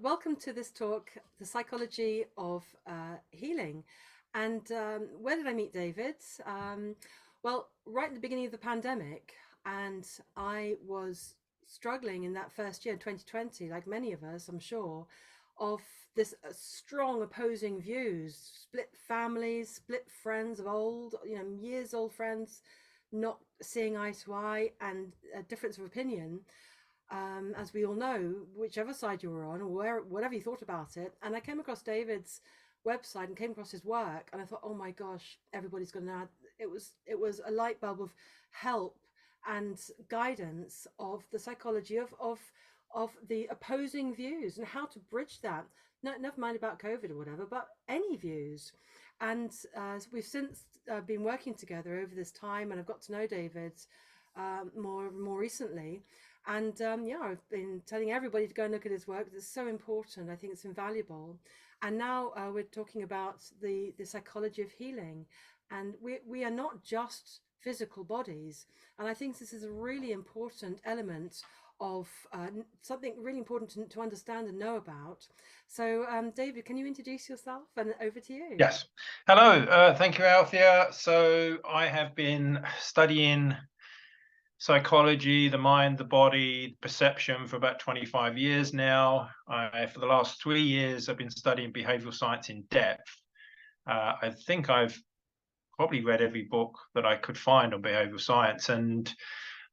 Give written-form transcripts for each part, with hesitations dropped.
Welcome to this talk, The Psychology of Healing. And where did I meet David? Well, right at the beginning of the pandemic, and I was struggling in that first year, 2020, like many of us, I'm sure, of this strong opposing views, split families, split friends of old, years old friends, not seeing eye to eye, and a difference of opinion, as we all know, whichever side you were on or whatever you thought about it. And I came across David's website and came across his work, and I thought, oh my gosh, everybody's going to know. It was a light bulb of help and guidance of the psychology of the opposing views and how to bridge that. Never mind about COVID or whatever, but any views. And we've since been working together over this time, and I've got to know David more recently. And yeah, I've been telling everybody to go and look at his work. It's so important. I think it's invaluable. And now we're talking about the psychology of healing. And we are not just physical bodies. And I think this is a really important element of something really important to understand and know about. So, David, can you introduce yourself? And over to you. Yes. Hello. Thank you, Althea. So I have been studying psychology, the mind, the body, perception for about 25 years now. For the last 3 years, I've been studying behavioral science in depth. I think I've probably read every book that I could find on behavioral science. And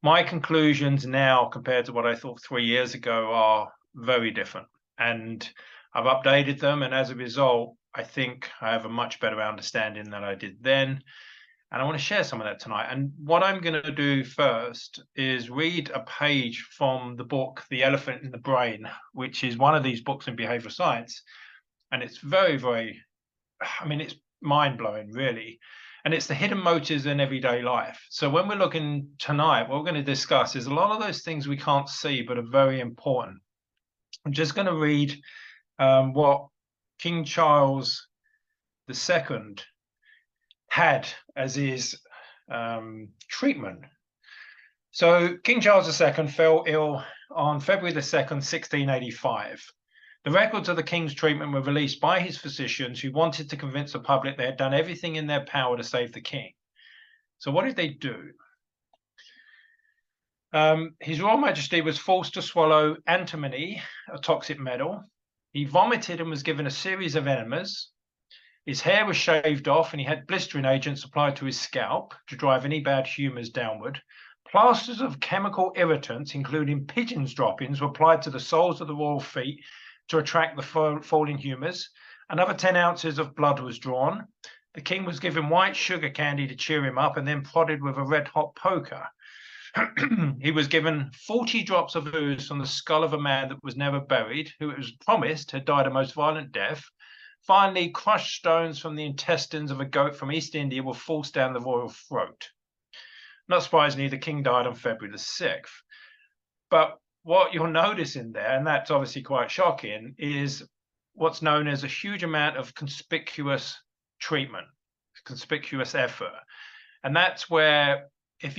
my conclusions now, compared to what I thought 3 years ago, are very different. And I've updated them. And as a result, I think I have a much better understanding than I did then. And I want to share some of that tonight. And what I'm going to do first is read a page from the book, The Elephant in the Brain, which is one of these books in behavioral science. And it's very, very, it's mind blowing, really. And it's the hidden motives in everyday life. So when we're looking tonight, what we're going to discuss is a lot of those things we can't see, but are very important. I'm just going to read what King Charles II had as his treatment. So King Charles II fell ill on February the 2nd, 1685. The records of the king's treatment were released by his physicians, who wanted to convince the public they had done everything in their power to save the king. So what did they do? His Royal Majesty was forced to swallow antimony, a toxic metal. He vomited and was given a series of enemas. His hair was shaved off, and he had blistering agents applied to his scalp to drive any bad humours downward. Plasters of chemical irritants, including pigeons' droppings, were applied to the soles of the royal feet to attract the falling humours. Another 10 ounces of blood was drawn. The king was given white sugar candy to cheer him up, and then prodded with a red-hot poker. He was given 40 drops of ooze from the skull of a man that was never buried, who it was promised had died a most violent death. Finally, crushed stones from the intestines of a goat from East India were forced down the royal throat. Not surprisingly, the king died on February the 6th. But what you'll notice in there, and that's obviously quite shocking, is what's known as a huge amount of conspicuous treatment, conspicuous effort. And that's where if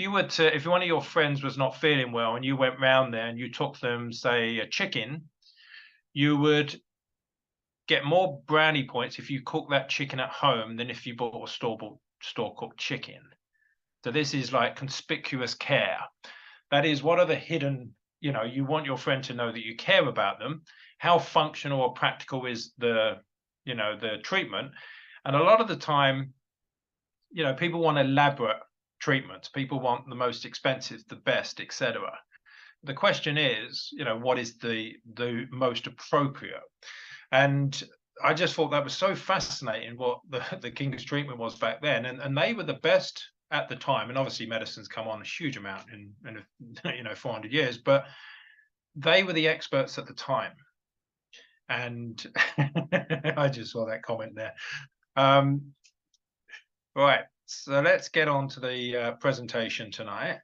one of your friends was not feeling well and you went round there and you took them, say, a chicken, you would get more brownie points if you cook that chicken at home than if you bought a store-cooked chicken. So this is like conspicuous care. That is, what are the hidden, you want your friend to know that you care about them. How functional or practical is the treatment? And a lot of the time, people want elaborate treatments. People want the most expensive, the best, etc. The question is, what is the most appropriate? And I just thought that was so fascinating what the king's treatment was back then. And they were the best at the time. And obviously medicine's come on a huge amount in 400 years, but they were the experts at the time. And I just saw that comment there. Right, so let's get on to the presentation tonight.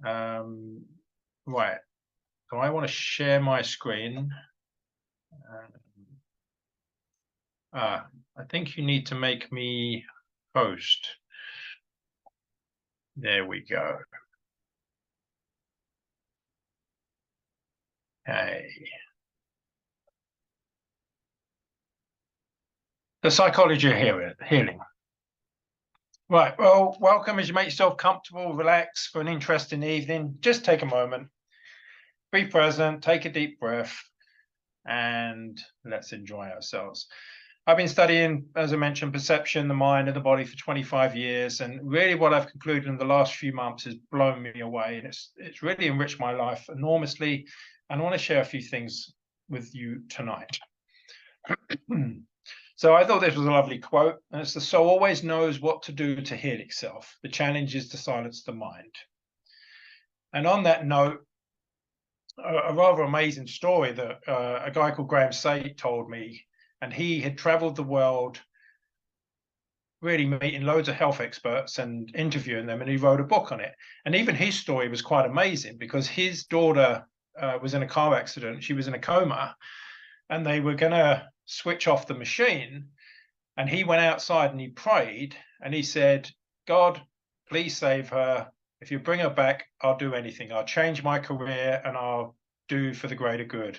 Right, so I want to share my screen. I think you need to make me host. There we go. Okay. The psychology of healing. Right, well, welcome. As you make yourself comfortable, relax for an interesting evening, just take a moment, be present, take a deep breath, and let's enjoy ourselves. I've been studying, as I mentioned, perception, the mind and the body for 25 years. And really what I've concluded in the last few months has blown me away. And it's really enriched my life enormously. And I want to share a few things with you tonight. So I thought this was a lovely quote. And it's the soul always knows what to do to heal itself. The challenge is to silence the mind. And on that note, a rather amazing story that a guy called Graham Sate told me. And he had traveled the world really meeting loads of health experts and interviewing them, and he wrote a book on it. And even his story was quite amazing because his daughter was in a car accident. She was in a coma, and they were going to switch off the machine. And he went outside and he prayed, and he said, God, please save her. If you bring her back, I'll do anything. I'll change my career and I'll do for the greater good.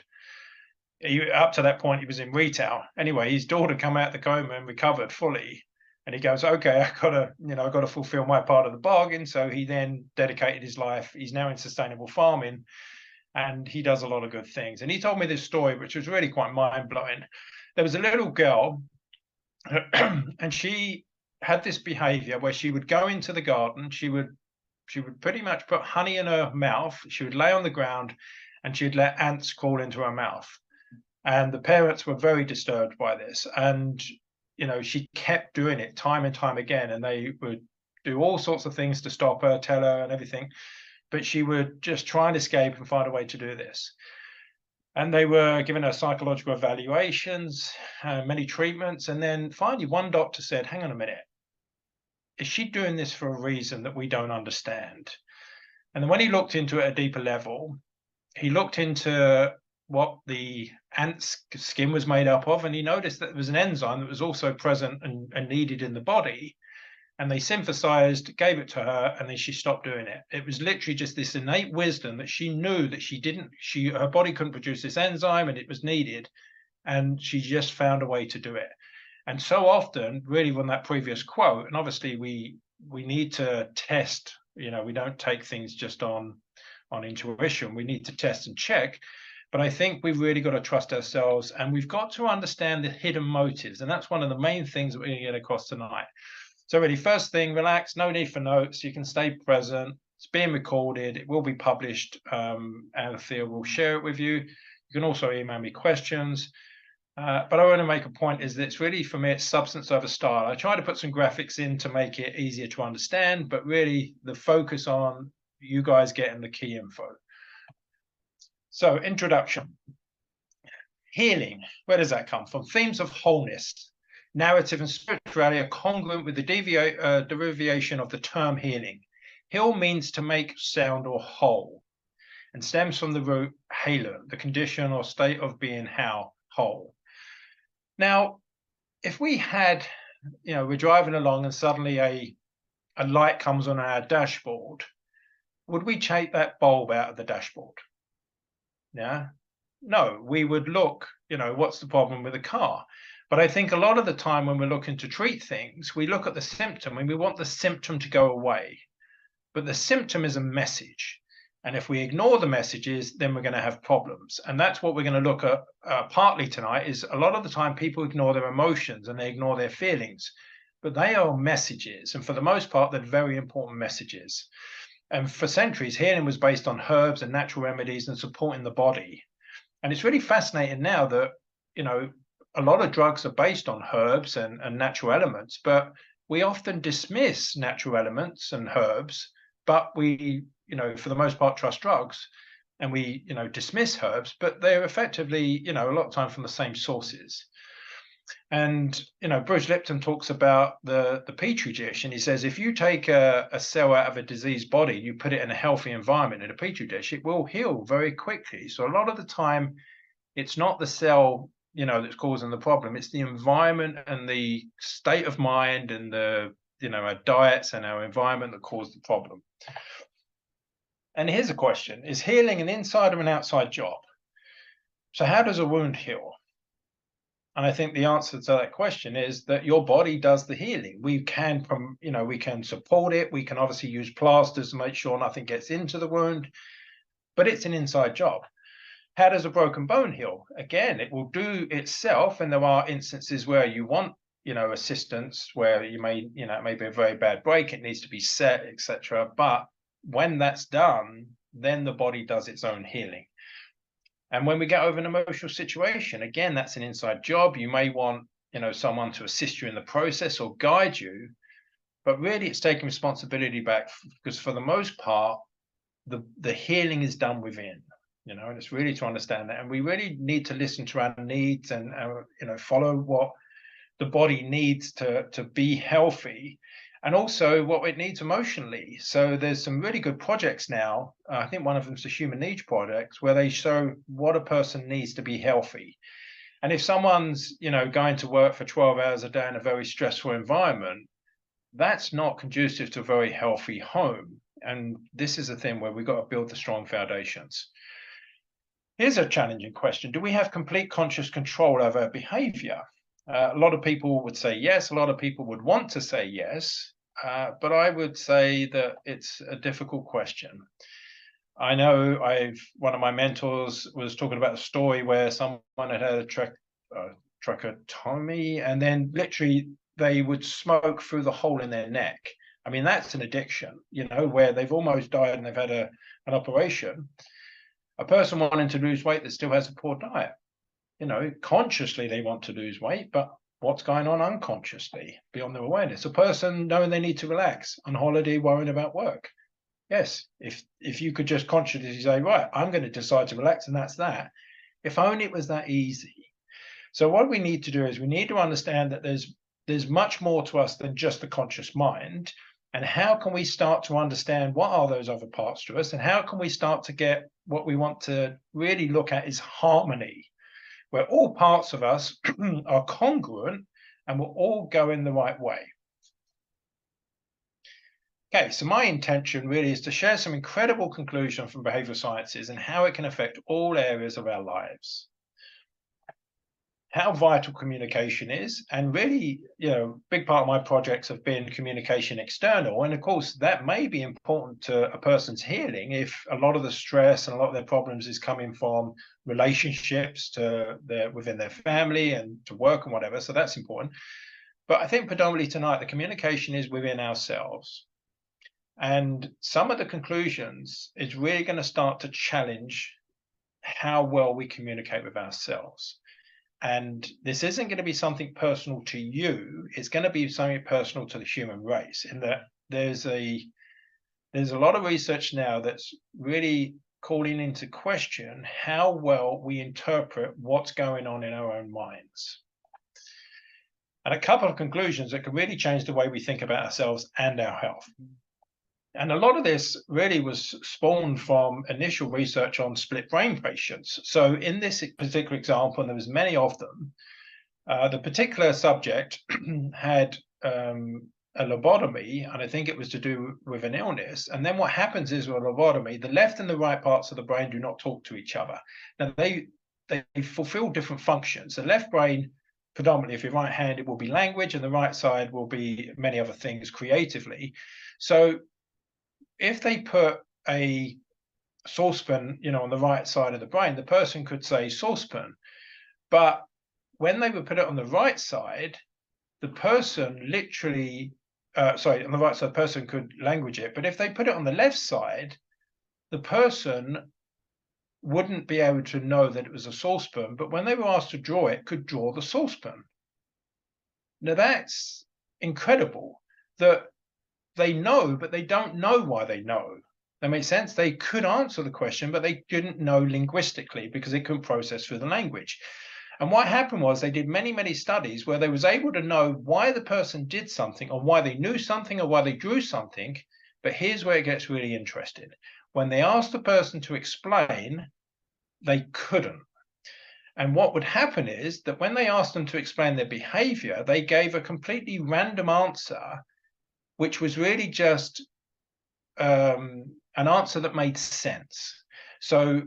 Up to that point, he was in retail. Anyway, his daughter came out of the coma and recovered fully. And he goes, okay, I've got to fulfill my part of the bargain. So he then dedicated his life. He's now in sustainable farming, and he does a lot of good things. And he told me this story, which was really quite mind blowing. There was a little girl, and she had this behavior where she would go into the garden. She would pretty much put honey in her mouth. She would lay on the ground, and she'd let ants crawl into her mouth. And the parents were very disturbed by this. And, she kept doing it time and time again. And they would do all sorts of things to stop her, tell her and everything. But she would just try and escape and find a way to do this. And they were giving her psychological evaluations, many treatments. And then finally, one doctor said, hang on a minute. Is she doing this for a reason that we don't understand? And then when he looked into it at a deeper level, he looked into what the ant's skin was made up of, and he noticed that there was an enzyme that was also present and needed in the body. And they synthesized, gave it to her, and then she stopped doing it. It was literally just this innate wisdom that she knew that her body couldn't produce this enzyme and it was needed. And she just found a way to do it. And so often, really from that previous quote, and obviously we need to test, we don't take things just on intuition. We need to test and check. But I think we've really got to trust ourselves, and we've got to understand the hidden motives. And that's one of the main things that we're going to get across tonight. So really, first thing, relax, no need for notes. You can stay present. It's being recorded. It will be published. Althea will share it with you. You can also email me questions. But I want to make a point is that it's really, for me, it's substance over style. I try to put some graphics in to make it easier to understand, but really the focus on you guys getting the key info. So, introduction. Healing, where does that come from? Themes of wholeness, narrative and spirituality are congruent with the derivation of the term healing. Heal means to make sound or whole, and stems from the root halo, the condition or state of being whole. Now, if we had, we're driving along and suddenly a light comes on our dashboard, would we take that bulb out of the dashboard? Yeah, no, we would look, what's the problem with the car? But I think a lot of the time when we're looking to treat things, we look at the symptom and we want the symptom to go away. But the symptom is a message. And if we ignore the messages, then we're going to have problems. And that's what we're going to look at partly tonight is a lot of the time people ignore their emotions and they ignore their feelings. But they are messages. And for the most part, they're very important messages. And for centuries, healing was based on herbs and natural remedies and supporting the body. And it's really fascinating now that, a lot of drugs are based on herbs and natural elements, but we often dismiss natural elements and herbs, but we, for the most part, trust drugs. And we, dismiss herbs, but they're effectively, a lot of time from the same sources. And, Bruce Lipton talks about the petri dish, and he says, if you take a cell out of a diseased body, you put it in a healthy environment in a petri dish, it will heal very quickly. So a lot of the time, it's not the cell, that's causing the problem. It's the environment and the state of mind and the, our diets and our environment that cause the problem. And here's a question. Is healing an inside or an outside job? So how does a wound heal? And I think the answer to that question is that your body does the healing. We can, we can support it. We can obviously use plasters to make sure nothing gets into the wound, but it's an inside job. How does a broken bone heal? Again, it will do itself, and there are instances where you want, assistance, where you may, it may be a very bad break, it needs to be set, etc. But when that's done, then the body does its own healing. And when we get over an emotional situation, again, that's an inside job. You may want, someone to assist you in the process or guide you, but really it's taking responsibility back, because for the most part, the healing is done within, and it's really to understand that. And we really need to listen to our needs and, follow what the body needs to be healthy, and also what it needs emotionally. So there's some really good projects now. I think one of them is the Human Needs Project, where they show what a person needs to be healthy. And if someone's, going to work for 12 hours a day in a very stressful environment, that's not conducive to a very healthy home. And this is a thing where we've got to build the strong foundations. Here's a challenging question. Do we have complete conscious control over our behavior? A lot of people would say yes. A lot of people would want to say yes. But I would say that it's a difficult question. I know one of my mentors was talking about a story where someone had a tracheotomy, and then literally they would smoke through the hole in their neck. I mean, that's an addiction, where they've almost died and they've had an operation. A person wanting to lose weight that still has a poor diet, consciously they want to lose weight, but what's going on unconsciously beyond their awareness? A person knowing they need to relax, on holiday, worrying about work. Yes, if you could just consciously say, right, I'm going to decide to relax, and that's that. If only it was that easy. So what we need to do is we need to understand that there's much more to us than just the conscious mind. And how can we start to understand what are those other parts to us, and how can we start to get what we want to really look at is harmony, where all parts of us are congruent and will all go in the right way. Okay, so my intention really is to share some incredible conclusion from behavioral sciences and how it can affect all areas of our lives. How vital communication is, and really, big part of my projects have been communication external. And of course, that may be important to a person's healing if a lot of the stress and a lot of their problems is coming from relationships within their family and to work and whatever. So that's important. But I think predominantly tonight, the communication is within ourselves. And some of the conclusions is really going to start to challenge how well we communicate with ourselves. And this isn't going to be something personal to you. It's going to be something personal to the human race, in that there's a lot of research now that's really calling into question how well we interpret what's going on in our own minds. And a couple of conclusions that can really change the way we think about ourselves and our health. And a lot of this really was spawned from initial research on split brain patients. So in this particular example, and there was many of them, the particular subject had a lobotomy, and I think it was to do with an illness. And then what happens is with a lobotomy, the left and the right parts of the brain do not talk to each other. Now they fulfill different functions. The left brain, predominantly, if you're right-handed, will be language, and the right side will be many other things creatively. So if they put a saucepan, on the right side of the brain, the person could say saucepan. But when they would put it on the right side, the person literally, on the right side, the person could language it. But if they put it on the left side, the person wouldn't be able to know that it was a saucepan. But when they were asked to draw it, could draw the saucepan. Now that's incredible, that they know, but they don't know why they know. That makes sense? They could answer the question, but they didn't know linguistically because they couldn't process through the language. And what happened was they did many, many studies where they was able to know why the person did something, or why they knew something, or why they drew something. But here's where it gets really interesting. When they asked the person to explain, they couldn't. And what would happen is that when they asked them to explain their behavior, they gave a completely random answer, which was really just an answer that made sense. So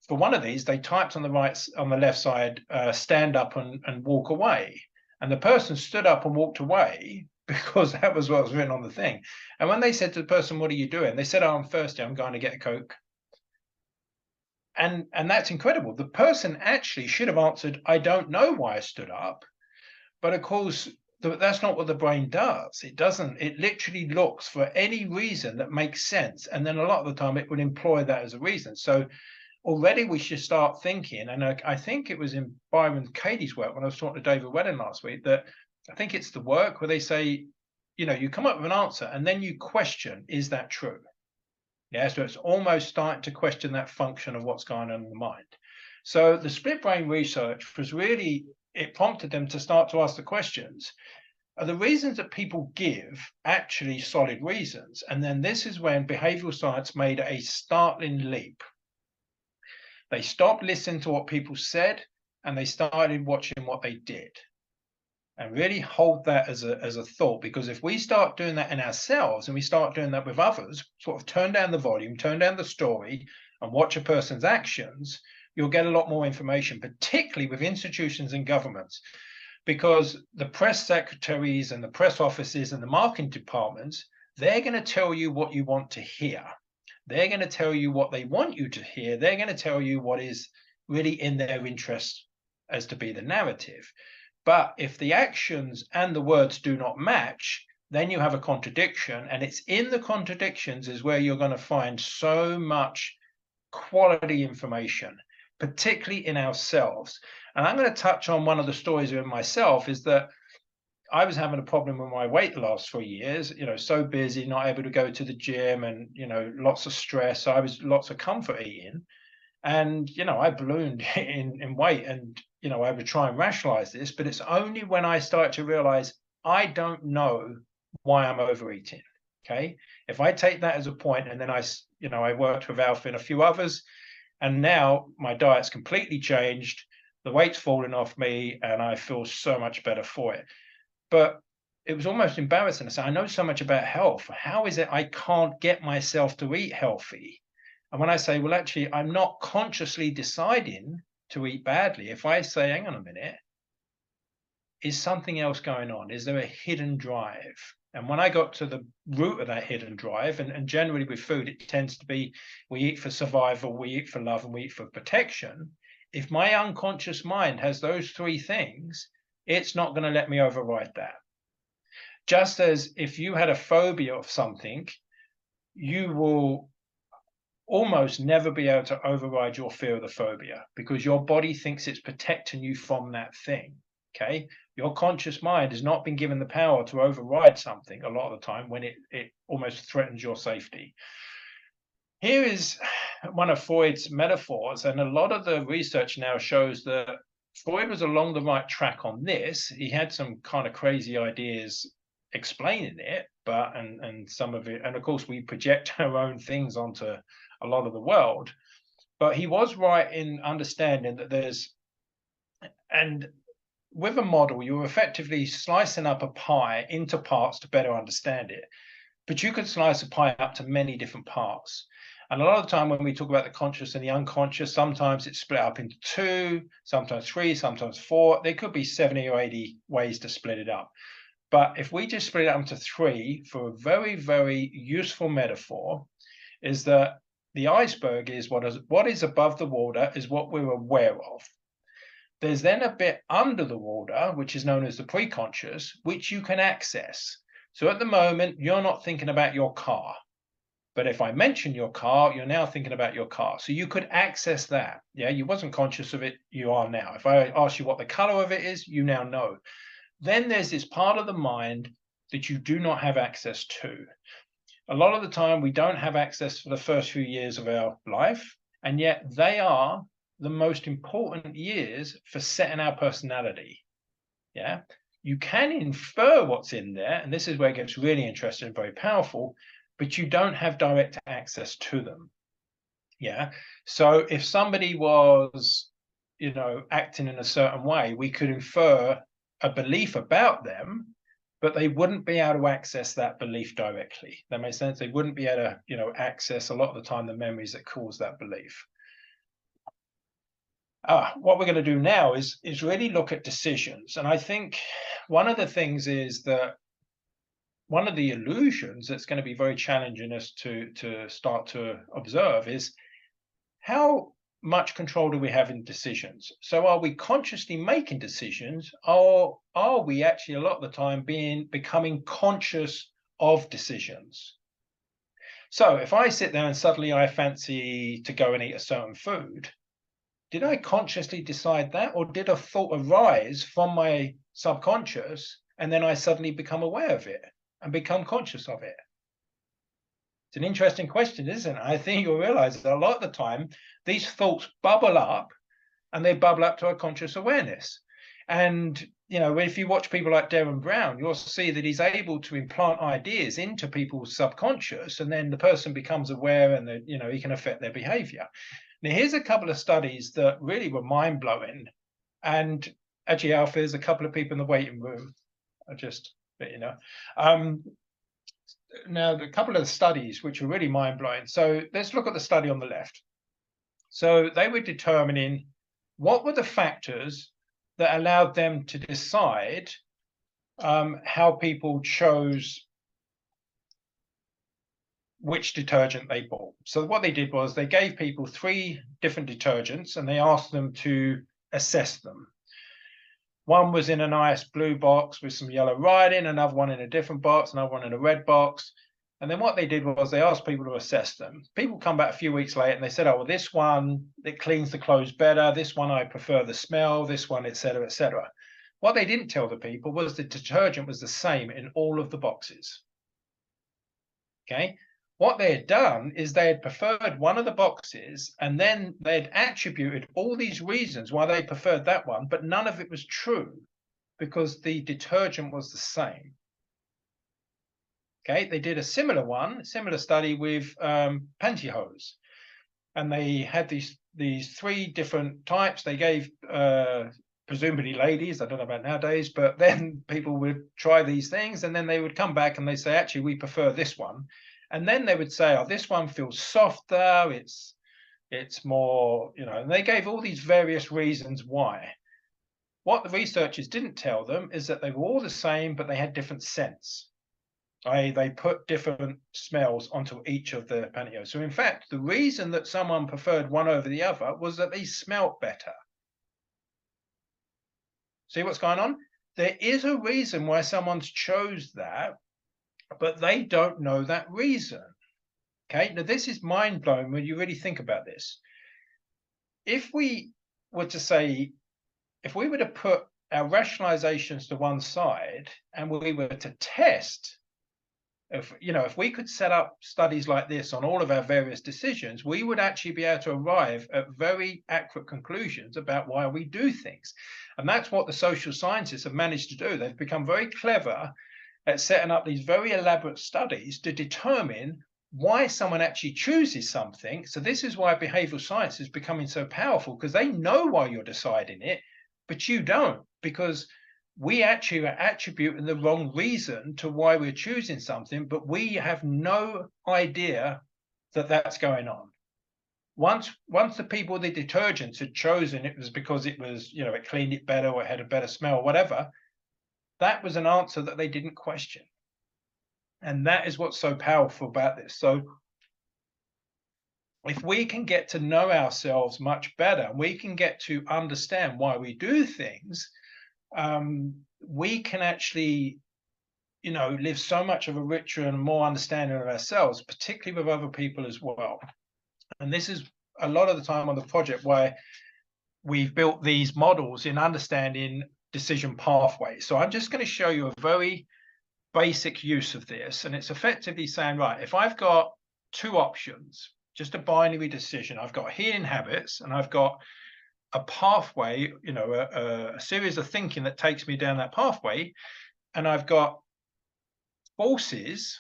for one of these, they typed on the left side, stand up and walk away. And the person stood up and walked away because that was what was written on the thing. And when they said to the person, "What are you doing?" They said, "Oh, I'm thirsty. I'm going to get a Coke." And that's incredible. The person actually should have answered, "I don't know why I stood up." But of course, that's not what the brain does. It doesn't. It literally looks for any reason that makes sense. And then a lot of the time it would employ that as a reason. So already we should start thinking, and I think it was in Byron Katie's work when I was talking to David Wedden last week, that I think it's the work where they say, you come up with an answer and then you question, is that true? Yeah, so it's almost starting to question that function of what's going on in the mind. So the split brain research was really, it prompted them to start to ask the questions. Are the reasons that people give actually solid reasons? And then this is when behavioral science made a startling leap. They stopped listening to what people said and they started watching what they did. And really hold that as a thought, because if we start doing that in ourselves and we start doing that with others, sort of turn down the volume, turn down the story and watch a person's actions, you'll get a lot more information, particularly with institutions and governments, because the press secretaries and the press offices and the marketing departments, they're going to tell you what you want to hear. They're going to tell you what they want you to hear. They're going to tell you what is really in their interest as to be the narrative. But if the actions and the words do not match, then you have a contradiction. And it's in the contradictions is where you're going to find so much quality information, particularly in ourselves. And I'm going to touch on one of the stories in myself, is that I was having a problem with my weight the last 3 years, so busy, not able to go to the gym and, lots of stress. So I was lots of comfort eating. And, I ballooned in weight, and, I would try and rationalize this, but it's only when I start to realize I don't know why I'm overeating. Okay. If I take that as a point, and then I worked with Alf and a few others, and now my diet's completely changed. The weight's fallen off me and I feel so much better for it. But it was almost embarrassing to say, I know so much about health. How is it I can't get myself to eat healthy? And when I say, well, actually, I'm not consciously deciding to eat badly, if I say, hang on a minute, is something else going on? Is there a hidden drive? And when I got to the root of that hidden drive, and generally with food, it tends to be we eat for survival, we eat for love, and we eat for protection. If my unconscious mind has those three things, it's not going to let me override that. Just as if you had a phobia of something, you will almost never be able to override your fear of the phobia, because your body thinks it's protecting you from that thing. Okay, your conscious mind has not been given the power to override something a lot of the time when it almost threatens your safety. Here is one of Freud's metaphors, and a lot of the research now shows that Freud was along the right track on this. He had some kind of crazy ideas explaining it, but and some of it, and of course we project our own things onto a lot of the world, but he was right in understanding that and with a model, you're effectively slicing up a pie into parts to better understand it, but you can slice a pie up to many different parts. And a lot of the time when we talk about the conscious and the unconscious, sometimes it's split up into 2, sometimes 3, sometimes 4. There could be 70 or 80 ways to split it up. But if we just split it up into 3 for a very, very useful metaphor, is that the iceberg is what is above the water is what we're aware of. There's then a bit under the water, which is known as the preconscious, which you can access. So at the moment, you're not thinking about your car. But if I mention your car, you're now thinking about your car. So you could access that. Yeah, you wasn't conscious of it. You are now. If I ask you what the color of it is, you now know. Then there's this part of the mind that you do not have access to. A lot of the time, we don't have access for the first few years of our life, and yet they are the most important years for setting our personality. Yeah, you can infer what's in there, and this is where it gets really interesting and very powerful, but you don't have direct access to them. Yeah, so if somebody was, acting in a certain way, we could infer a belief about them, but they wouldn't be able to access that belief directly. That makes sense. They wouldn't be able to, access a lot of the time the memories that cause that belief. What we're going to do now is really look at decisions. And I think one of the things is that one of the illusions that's going to be very challenging us to start to observe is how much control do we have in decisions? So are we consciously making decisions, or are we actually a lot of the time becoming conscious of decisions? So if I sit there and suddenly I fancy to go and eat a certain food, did I consciously decide that, or did a thought arise from my subconscious and then I suddenly become aware of it and become conscious of it? It's an interesting question, isn't it? I think you'll realize that a lot of the time these thoughts bubble up, and they bubble up to a conscious awareness. And if you watch people like Derren Brown, you'll see that he's able to implant ideas into people's subconscious, and then the person becomes aware, and he can affect their behavior. Now, here's a couple of studies that really were mind-blowing. And actually, Alf, there's a couple of people in the waiting room. I just let you know. Now, a couple of studies which are really mind-blowing. So let's look at the study on the left. So they were determining what were the factors that allowed them to decide how people chose which detergent they bought. So what they did was they gave people 3 different detergents and they asked them to assess them. One was in a nice blue box with some yellow writing, another one in a different box, another one in a red box. And then what they did was they asked people to assess them. People come back a few weeks later and they said, oh, well, this one, it cleans the clothes better. This one, I prefer the smell. This one, et cetera, et cetera. What they didn't tell the people was the detergent was the same in all of the boxes. Okay. What they had done is they had preferred one of the boxes, and then they had attributed all these reasons why they preferred that one, but none of it was true because the detergent was the same. Okay, they did a similar study with pantyhose, and they had these 3 different types. They gave presumably ladies, I don't know about nowadays, but then people would try these things, and then they would come back and they say, actually, we prefer this one. And then they would say, oh, this one feels softer, it's more, and they gave all these various reasons why. What the researchers didn't tell them is that they were all the same, but they had different scents. They put different smells onto each of the pantyhose. So in fact, the reason that someone preferred one over the other was that they smelt better. See what's going on? There is a reason why someone's chose that, but they don't know that reason. Okay, now this is mind-blowing when you really think about this. If we were to put our rationalizations to one side and we were to test, if we could set up studies like this on all of our various decisions, we would actually be able to arrive at very accurate conclusions about why we do things. And that's what the social scientists have managed to do. They've become very clever at setting up these very elaborate studies to determine why someone actually chooses something. So this is why behavioral science is becoming so powerful, because they know why you're deciding it, but you don't, because we actually are attributing the wrong reason to why we're choosing something, but we have no idea that that's going on. Once the people with the detergents had chosen it was because it was, it cleaned it better or it had a better smell or whatever, that was an answer that they didn't question. And that is what's so powerful about this. So if we can get to know ourselves much better, we can get to understand why we do things, we can actually, live so much of a richer and more understanding of ourselves, particularly with other people as well. And this is a lot of the time on the project why we've built these models in understanding decision pathways. So I'm just going to show you a very basic use of this, and it's effectively saying, right, if I've got 2 options, just a binary decision, I've got healing habits and I've got a pathway, a series of thinking that takes me down that pathway, and I've got forces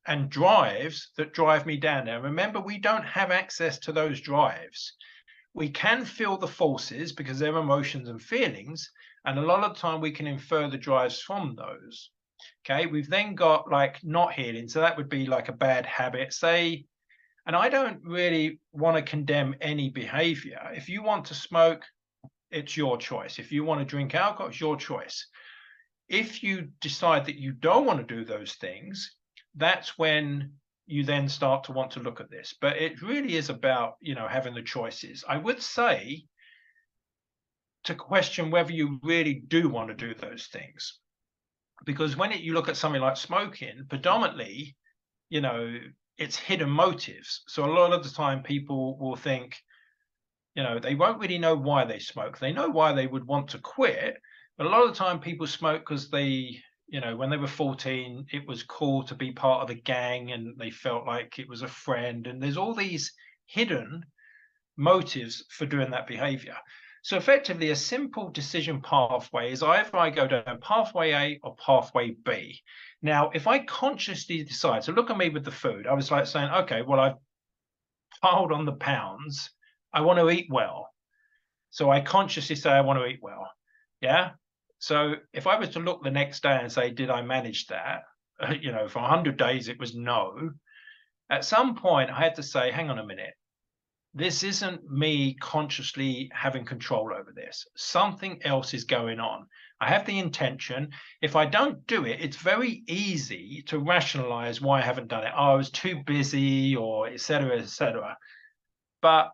and drives that drive me down there. Remember, we don't have access to those drives. We can feel the forces because they're emotions and feelings, and a lot of the time we can infer the drives from those. Okay, we've then got like not healing, so that would be like a bad habit. Say And I don't really want to condemn any behavior. If you want to smoke, it's your choice. If you want to drink alcohol, it's your choice. If you decide that you don't want to do those things, that's when you then start to want to look at this. But it really is about, having the choices. I would say to question whether you really do want to do those things. Because when you look at something like smoking, predominantly, it's hidden motives. So a lot of the time people will think, they won't really know why they smoke. They know why they would want to quit, but a lot of the time people smoke because they, when they were 14, it was cool to be part of the gang and they felt like it was a friend. And there's all these hidden motives for doing that behavior. So effectively, a simple decision pathway is either I go down pathway A or pathway B. Now, if I consciously decide, so look at me with the food, I was like saying, okay, well, I've piled on the pounds. I want to eat well. So I consciously say I want to eat well. Yeah. So if I was to look the next day and say, did I manage that? For 100 days, it was no. At some point, I had to say, hang on a minute. This isn't me consciously having control over this. Something else is going on. I have the intention. If I don't do it, it's very easy to rationalize why I haven't done it. Oh, I was too busy, or et cetera, et cetera. But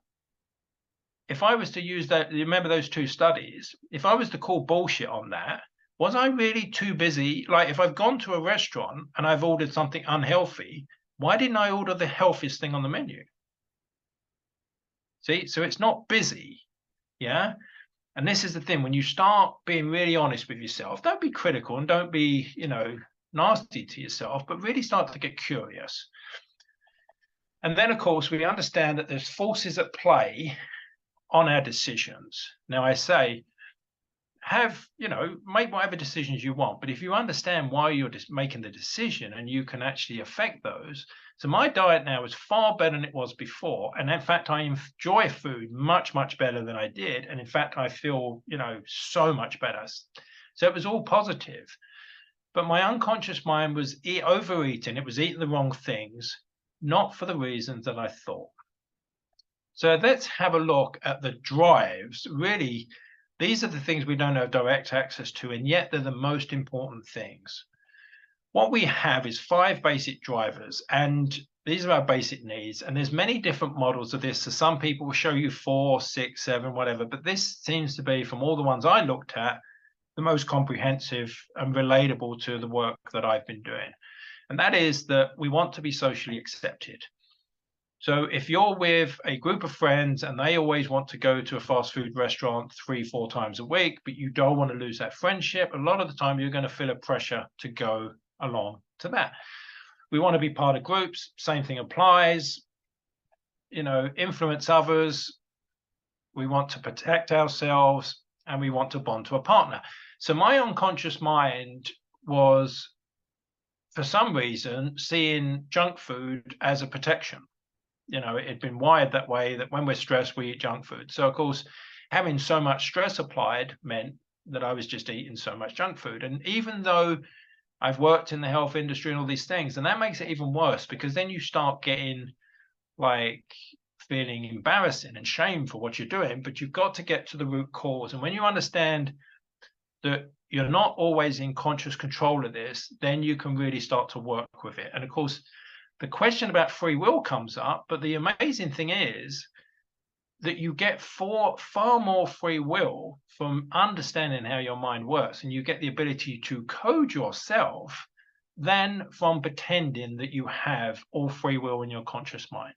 if I was to use that, remember those two studies, if I was to call bullshit on that, was I really too busy? Like if I've gone to a restaurant and I've ordered something unhealthy, why didn't I order the healthiest thing on the menu? See, so it's not busy. Yeah. And this is the thing, when you start being really honest with yourself, don't be critical and don't be, nasty to yourself, but really start to get curious. And then, of course, we understand that there's forces at play on our decisions. Now, I say, make whatever decisions you want, but if you understand why you're just making the decision and you can actually affect those. So my diet now is far better than it was before. And in fact, I enjoy food much, much better than I did. And in fact, I feel, so much better. So it was all positive. But my unconscious mind was overeating. It was eating the wrong things, not for the reasons that I thought. So let's have a look at the drives. Really, these are the things we don't have direct access to, and yet they're the most important things. What we have is 5 basic drivers, and these are our basic needs. And there's many different models of this. So some people will show you 4, 6, 7, whatever, but this seems to be, from all the ones I looked at, the most comprehensive and relatable to the work that I've been doing. And that is that we want to be socially accepted. So if you're with a group of friends and they always want to go to a fast food restaurant 3, 4 times a week, but you don't want to lose that friendship, a lot of the time you're going to feel a pressure to go along to that. We want to be part of groups. Same thing applies. Influence others. We want to protect ourselves, and we want to bond to a partner. So my unconscious mind was, for some reason, seeing junk food as a protection. It had been wired that way, that when we're stressed, we eat junk food. So, of course, having so much stress applied meant that I was just eating so much junk food. And even though I've worked in the health industry and all these things, and that makes it even worse, because then you start getting feeling embarrassing and shame for what you're doing, but you've got to get to the root cause. And when you understand that you're not always in conscious control of this, then you can really start to work with it. And of course, the question about free will comes up, but the amazing thing is that you get far more free will from understanding how your mind works, and you get the ability to code yourself than from pretending that you have all free will in your conscious mind.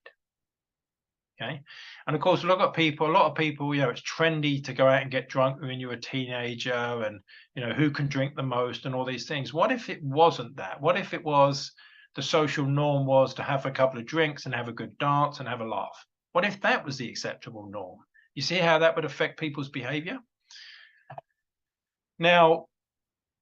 Okay. And of course, a lot of people, it's trendy to go out and get drunk when you're a teenager, and, who can drink the most and all these things. What if it wasn't that? What if it was the social norm was to have a couple of drinks and have a good dance and have a laugh? What if that was the acceptable norm? You see how that would affect people's behavior? Now,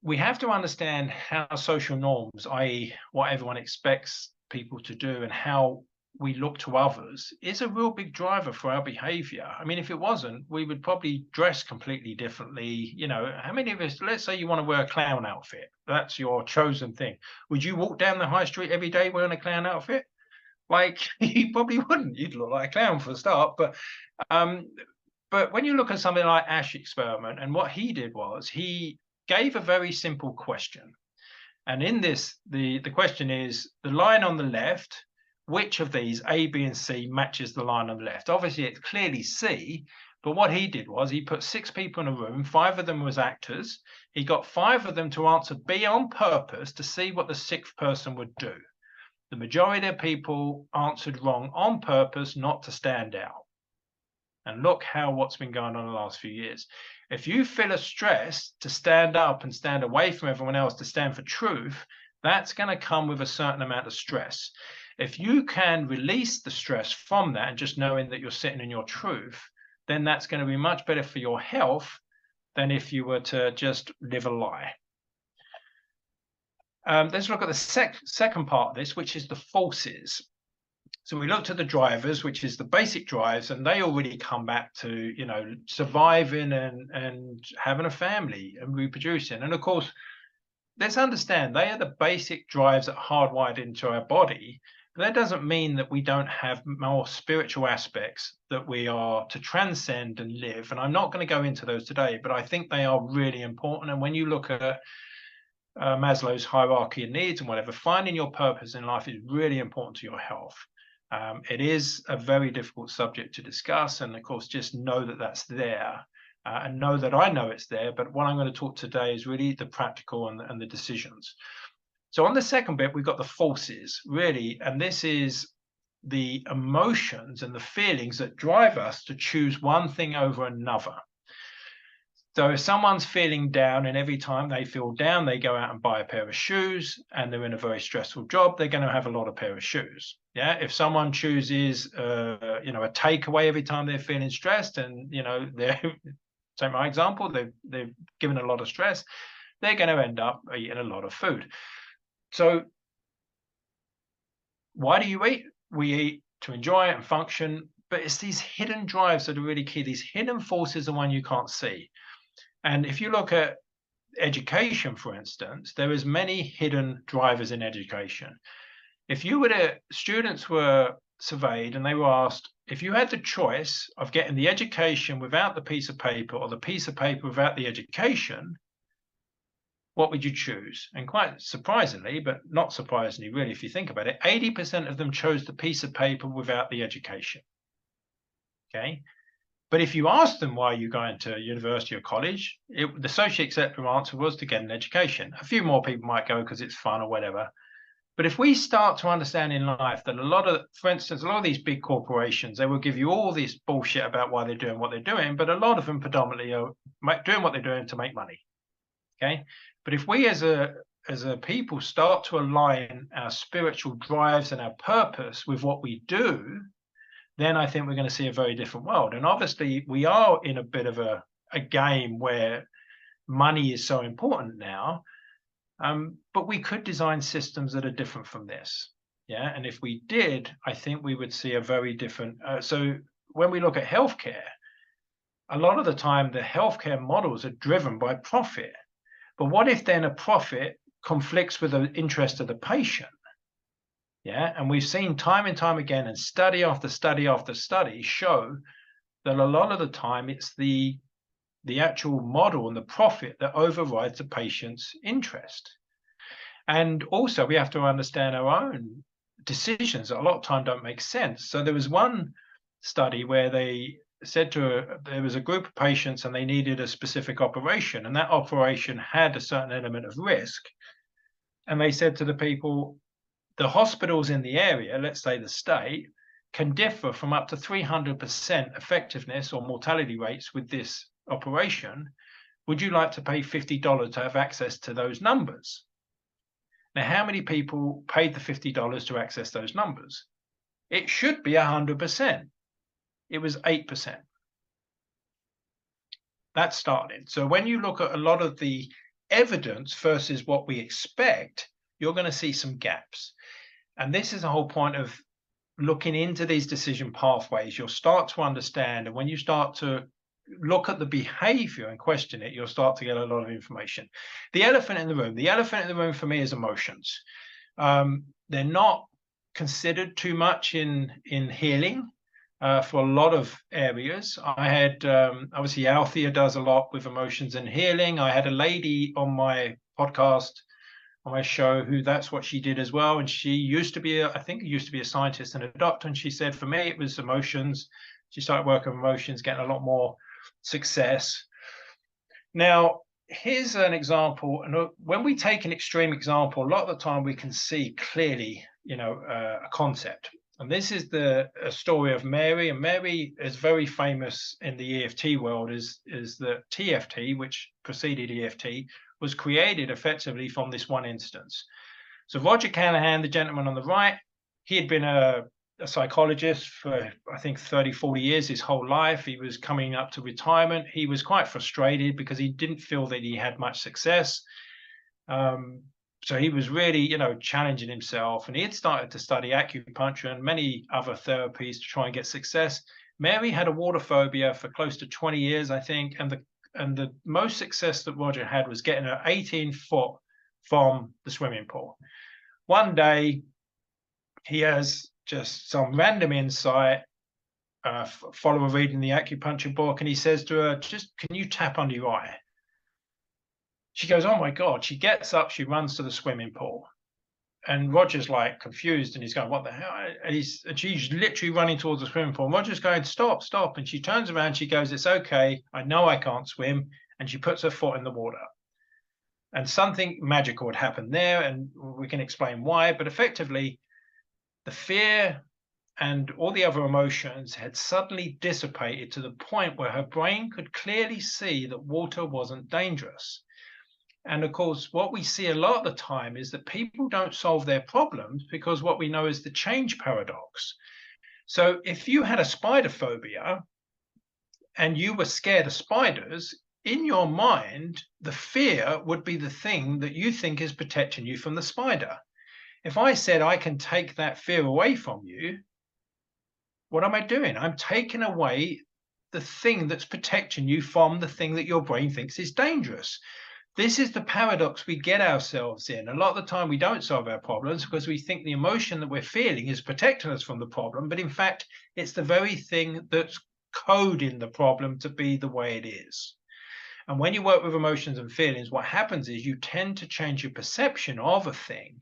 we have to understand how social norms, i.e. what everyone expects people to do and how we look to others, is a real big driver for our behavior. I mean, if it wasn't, we would probably dress completely differently. How many of us, let's say you want to wear a clown outfit, that's your chosen thing. Would you walk down the high street every day wearing a clown outfit? Like, you probably wouldn't. You'd look like a clown for a start. But when you look at something like Ash experiment, and what he did was he gave a very simple question. And in this, the question is the line on the left, which of these A, B, and C matches the line on the left? Obviously, it's clearly C. But what he did was he put 6 people in a room, 5 of them was actors. He got 5 of them to answer B on purpose to see what the 6th person would do. The majority of people answered wrong on purpose, not to stand out. And look how what's been going on in the last few years. If you feel a stress to stand up and stand away from everyone else to stand for truth, that's going to come with a certain amount of stress. If you can release the stress from that and just knowing that you're sitting in your truth, then that's going to be much better for your health than if you were to just live a lie. Let's look at the second part of this, which is the forces. So we looked at the drivers, which is the basic drives, and they already come back to, you know, surviving and having a family and reproducing. And of course, let's understand they are the basic drives that are hardwired into our body. But that doesn't mean that we don't have more spiritual aspects that we are to transcend and live. And I'm not going to go into those today, but I think they are really important. And when you look at Maslow's hierarchy of needs and whatever, finding your purpose in life is really important to your health. It is a very difficult subject to discuss, and of course, just know that that's there, and know that I know it's there. But what I'm going to talk today is really the practical and the decisions. So on the second bit, we've got the forces, really, and this is the emotions and the feelings that drive us to choose one thing over another. So if someone's feeling down, and every time they feel down, they go out and buy a pair of shoes, and they're in a very stressful job, they're going to have a lot of pair of shoes. Yeah. If someone chooses, you know, a takeaway every time they're feeling stressed, and you know, they're take my example, they've given a lot of stress, they're going to end up eating a lot of food. So why do you eat? We eat to enjoy it and function, but it's these hidden drives that are really key. These hidden forces are one you can't see. And if you look at education, for instance, there is many hidden drivers in education. If you were to, students were surveyed and they were asked, if you had the choice of getting the education without the piece of paper or the piece of paper without the education, what would you choose? And quite surprisingly, but not surprisingly, really, if you think about it, 80% of them chose the piece of paper without the education. Okay. But if you ask them why you're going to university or college, the socially acceptable answer was to get an education. A few more people might go because it's fun or whatever. But if we start to understand in life that a lot of, for instance, a lot of these big corporations, they will give you all this bullshit about why they're doing what they're doing, but a lot of them predominantly are doing what they're doing to make money. Okay. But if we as a people start to align our spiritual drives and our purpose with what we do, then I think we're going to see a very different world. And obviously, we are in a bit of a game where money is so important now, but we could design systems that are different from this. Yeah, and if we did, I think we would see a very different. So when we look at healthcare, a lot of the time the healthcare models are driven by profit. But what if then a profit conflicts with the interest of the patient? Yeah, and we've seen time and time again, and study after study after study show that a lot of the time it's the actual model and the profit that overrides the patient's interest. And also we have to understand our own decisions that a lot of time don't make sense. So there was one study where they said there was a group of patients and they needed a specific operation, and that operation had a certain element of risk. And they said to the people, the hospitals in the area, let's say the state, can differ from up to 300% effectiveness or mortality rates with this operation. Would you like to pay $50 to have access to those numbers? Now, how many people paid the $50 to access those numbers? It should be 100%. It was 8%. That started. So when you look at a lot of the evidence versus what we expect, you're going to see some gaps. And this is the whole point of looking into these decision pathways. You'll start to understand, and when you start to look at the behavior and question it, you'll start to get a lot of information. The elephant in the room for me is emotions. They're not considered too much in healing for a lot of areas. I had obviously Althea does a lot with emotions and healing. I had a lady on my podcast, on my show, who that's what she did as well. And she used to be, I think, used to be a scientist and a doctor. And she said, for me, it was emotions. She started working with emotions, getting a lot more success. Now, here's an example. And when we take an extreme example, a lot of the time we can see clearly, a concept. And this is a story of Mary. And Mary is very famous in the EFT world, is the TFT, which preceded EFT, was created effectively from this one instance. So Roger Callahan, the gentleman on the right, he had been a psychologist for, I think, 30, 40 years, his whole life. He was coming up to retirement. He was quite frustrated because he didn't feel that he had much success. So he was really, challenging himself, and he had started to study acupuncture and many other therapies to try and get success. Mary had a water phobia for close to 20 years, I think, and the most success that Roger had was getting her 18 foot from the swimming pool. One day, he has just some random insight, follower reading the acupuncture book, and he says to her, can you tap under your eye? She goes, oh my God. She gets up, she runs to the swimming pool. And Roger's like confused, and he's going, what the hell? And she's literally running towards the swimming pool. And Roger's going, stop. And she turns around, she goes, it's okay. I know I can't swim. And she puts her foot in the water. And something magical had happened there, and we can explain why. But effectively, the fear and all the other emotions had suddenly dissipated to the point where her brain could clearly see that water wasn't dangerous. And of course, what we see a lot of the time is that people don't solve their problems because what we know is the change paradox. So if you had a spider phobia and you were scared of spiders, in your mind, the fear would be the thing that you think is protecting you from the spider. If I said I can take that fear away from you, what am I doing? I'm taking away the thing that's protecting you from the thing that your brain thinks is dangerous. This is the paradox we get ourselves in. A lot of the time we don't solve our problems because we think the emotion that we're feeling is protecting us from the problem, but in fact, it's the very thing that's coding the problem to be the way it is. And when you work with emotions and feelings, what happens is you tend to change your perception of a thing.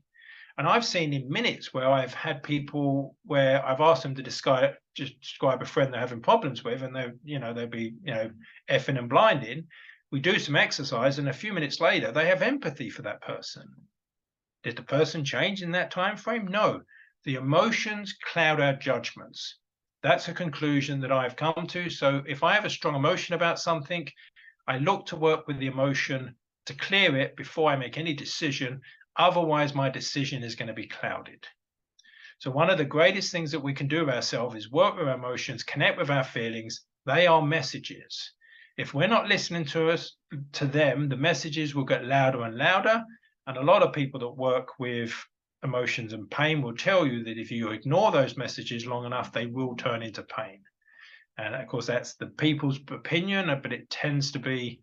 And I've seen in minutes where I've had people where I've asked them to describe a friend they're having problems with, and they'll be effing and blinding. We do some exercise, and a few minutes later, they have empathy for that person. Did the person change in that time frame? No. The emotions cloud our judgments. That's a conclusion that I've come to. So if I have a strong emotion about something, I look to work with the emotion to clear it before I make any decision. Otherwise, my decision is going to be clouded. So one of the greatest things that we can do of ourselves is work with our emotions, connect with our feelings. They are messages. If we're not listening to them, the messages will get louder and louder. And a lot of people that work with emotions and pain will tell you that if you ignore those messages long enough, they will turn into pain. And of course, that's the people's opinion, but it tends to be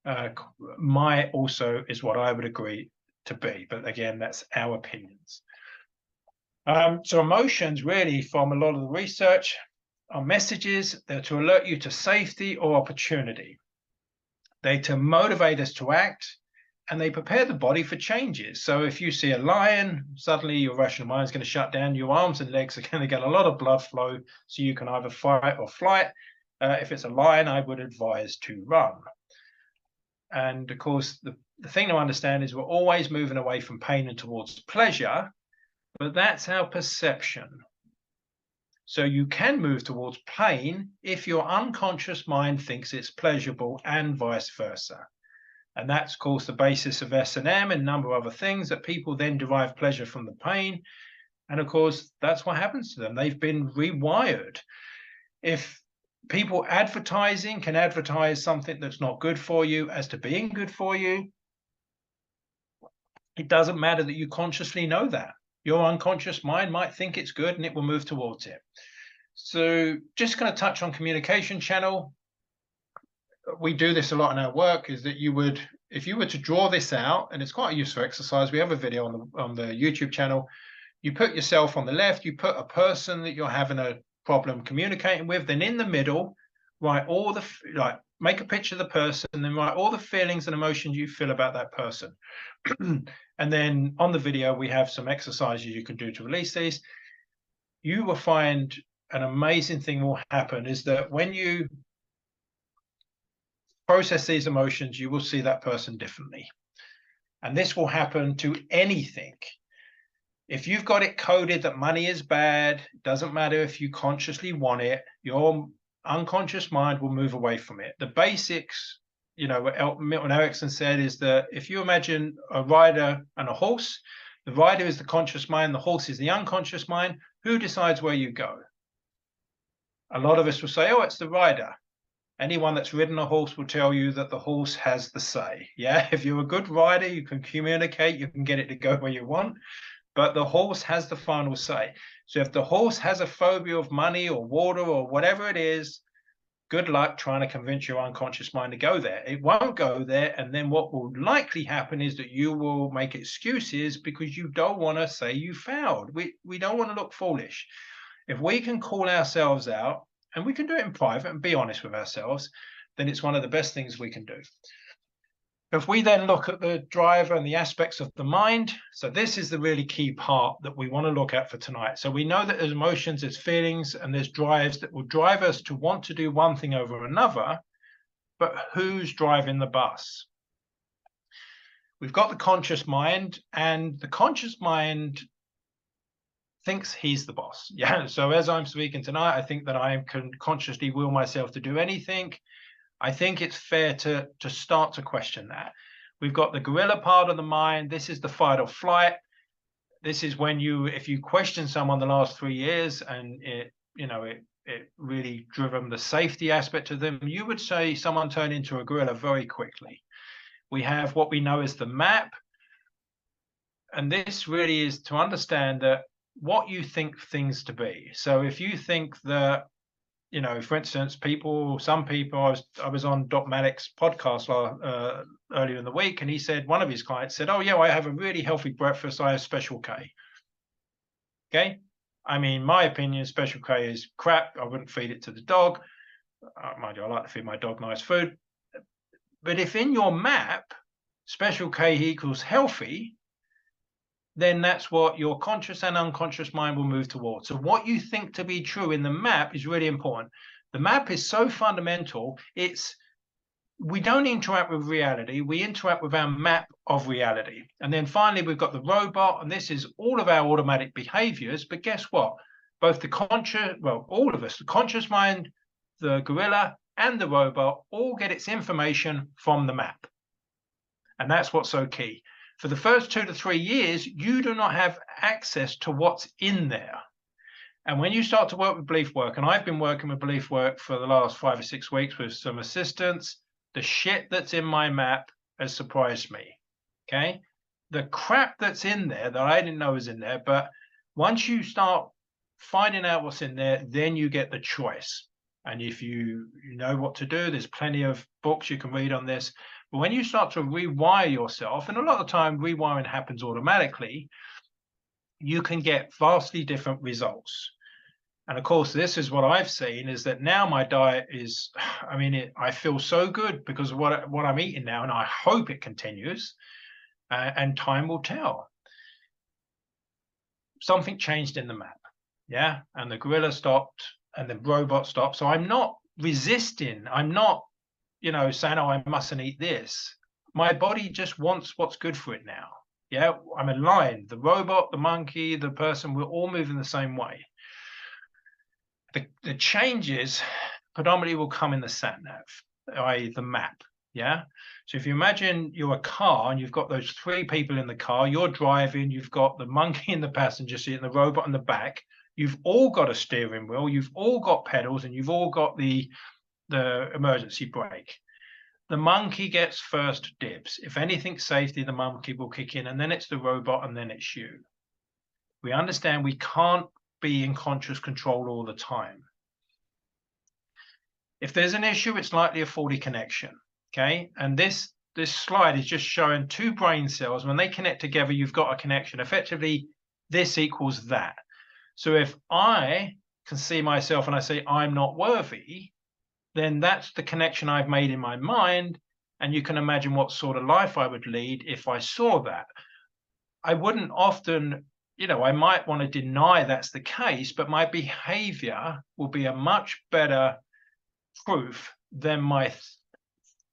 also is what I would agree to be. But again, that's our opinions. So emotions, really, from a lot of the research, are messages. They're to alert you to safety or opportunity. They're to motivate us to act, and they prepare the body for changes. So if you see a lion, suddenly your rational mind is going to shut down. Your arms and legs are going to get a lot of blood flow, so you can either fight or flight. If it's a lion, I would advise to run. And of course, the thing to understand is we're always moving away from pain and towards pleasure, but that's our perception. So you can move towards pain if your unconscious mind thinks it's pleasurable, and vice versa. And that's, of course, the basis of S&M and a number of other things, that people then derive pleasure from the pain. And of course, that's what happens to them. They've been rewired. If people advertising can advertise something that's not good for you as to being good for you, it doesn't matter that you consciously know that. Your unconscious mind might think it's good and it will move towards it. So just going to touch on communication channel. We do this a lot in our work, is that if you were to draw this out, and it's quite a useful exercise. We have a video on the YouTube channel. You put yourself on the left, you put a person that you're having a problem communicating with, then in the middle, write all the, like, make a picture of the person, and then write all the feelings and emotions you feel about that person. And then on the video, we have some exercises you can do to release these. You will find an amazing thing will happen is that when you process these emotions, you will see that person differently. And this will happen to anything. If you've got it coded that money is bad, it doesn't matter if you consciously want it, your unconscious mind will move away from it. The basics, you know, what Milton Erickson said is that if you imagine a rider and a horse, the rider is the conscious mind, the horse is the unconscious mind. Who decides where you go? A lot of us will say, oh, it's the rider. Anyone that's ridden a horse will tell you that the horse has the say. Yeah, if you're a good rider, you can communicate, you can get it to go where you want, but the horse has the final say. So if the horse has a phobia of money or water or whatever it is, good luck trying to convince your unconscious mind to go there. It won't go there. And then what will likely happen is that you will make excuses because you don't want to say you failed. We don't want to look foolish. If we can call ourselves out, and we can do it in private and be honest with ourselves, then it's one of the best things we can do. If we then look at the driver and the aspects of the mind, so this is the really key part that we want to look at for tonight. So we know that there's emotions, there's feelings, and there's drives that will drive us to want to do one thing over another, but who's driving the bus? We've got the conscious mind, and the conscious mind thinks he's the boss. Yeah. So as I'm speaking tonight, I think that I can consciously will myself to do anything. I think it's fair to start to question that. We've got the gorilla part of the mind. This is the fight or flight. This is when if you question someone the last 3 years and it really driven the safety aspect of them, you would say someone turned into a gorilla very quickly. We have what we know as the map. And this really is to understand that what you think things to be. So if you think that, you know, for instance, some people, I was on Doc Maddox's podcast earlier in the week, and he said, one of his clients said, oh yeah, I have a really healthy breakfast, I have Special K. Okay. I mean, my opinion, Special K is crap. I wouldn't feed it to the dog. Mind you, I like to feed my dog nice food. But if in your map, Special K equals healthy, then that's what your conscious and unconscious mind will move towards. So what you think to be true in the map is really important. The map is so fundamental. We don't interact with reality. We interact with our map of reality. And then finally, we've got the robot, and this is all of our automatic behaviors. But guess what? Both all of us, the conscious mind, the gorilla, and the robot all get its information from the map. And that's what's so key. For the first 2 to 3 years, you do not have access to what's in there. And when you start to work with belief work, and I've been working with belief work for the last 5 or 6 weeks with some assistants, the shit that's in my map has surprised me. Okay. The crap that's in there that I didn't know was in there. But once you start finding out what's in there, then you get the choice. And if you know what to do, there's plenty of books you can read on this. But when you start to rewire yourself, and a lot of time rewiring happens automatically, you can get vastly different results. And of course, this is what I've seen is that now my diet is, I feel so good because of what I'm eating now, and I hope it continues, and time will tell. Something changed in the map, yeah? And the gorilla stopped and the robot stopped. So I'm not resisting. I'm not saying, oh, I mustn't eat this. My body just wants what's good for it now. Yeah, I'm aligned. The robot, the monkey, the person, we're all moving the same way. The changes predominantly will come in the sat nav, i.e. the map. Yeah. So if you imagine you're a car and you've got those 3 people in the car, you're driving, you've got the monkey in the passenger seat and the robot in the back. You've all got a steering wheel, you've all got pedals, and you've all got the emergency brake. The monkey gets first dibs. If anything's safety, the monkey will kick in, and then it's the robot, and then it's you. We understand we can't be in conscious control all the time. If there's an issue, it's likely a faulty connection. Okay, and this slide is just showing 2 brain cells. When they connect together, you've got a connection. Effectively, this equals that. So if I can see myself and I say I'm not worthy, then that's the connection I've made in my mind. And you can imagine what sort of life I would lead if I saw that. I wouldn't often, I might want to deny that's the case, but my behavior will be a much better proof than my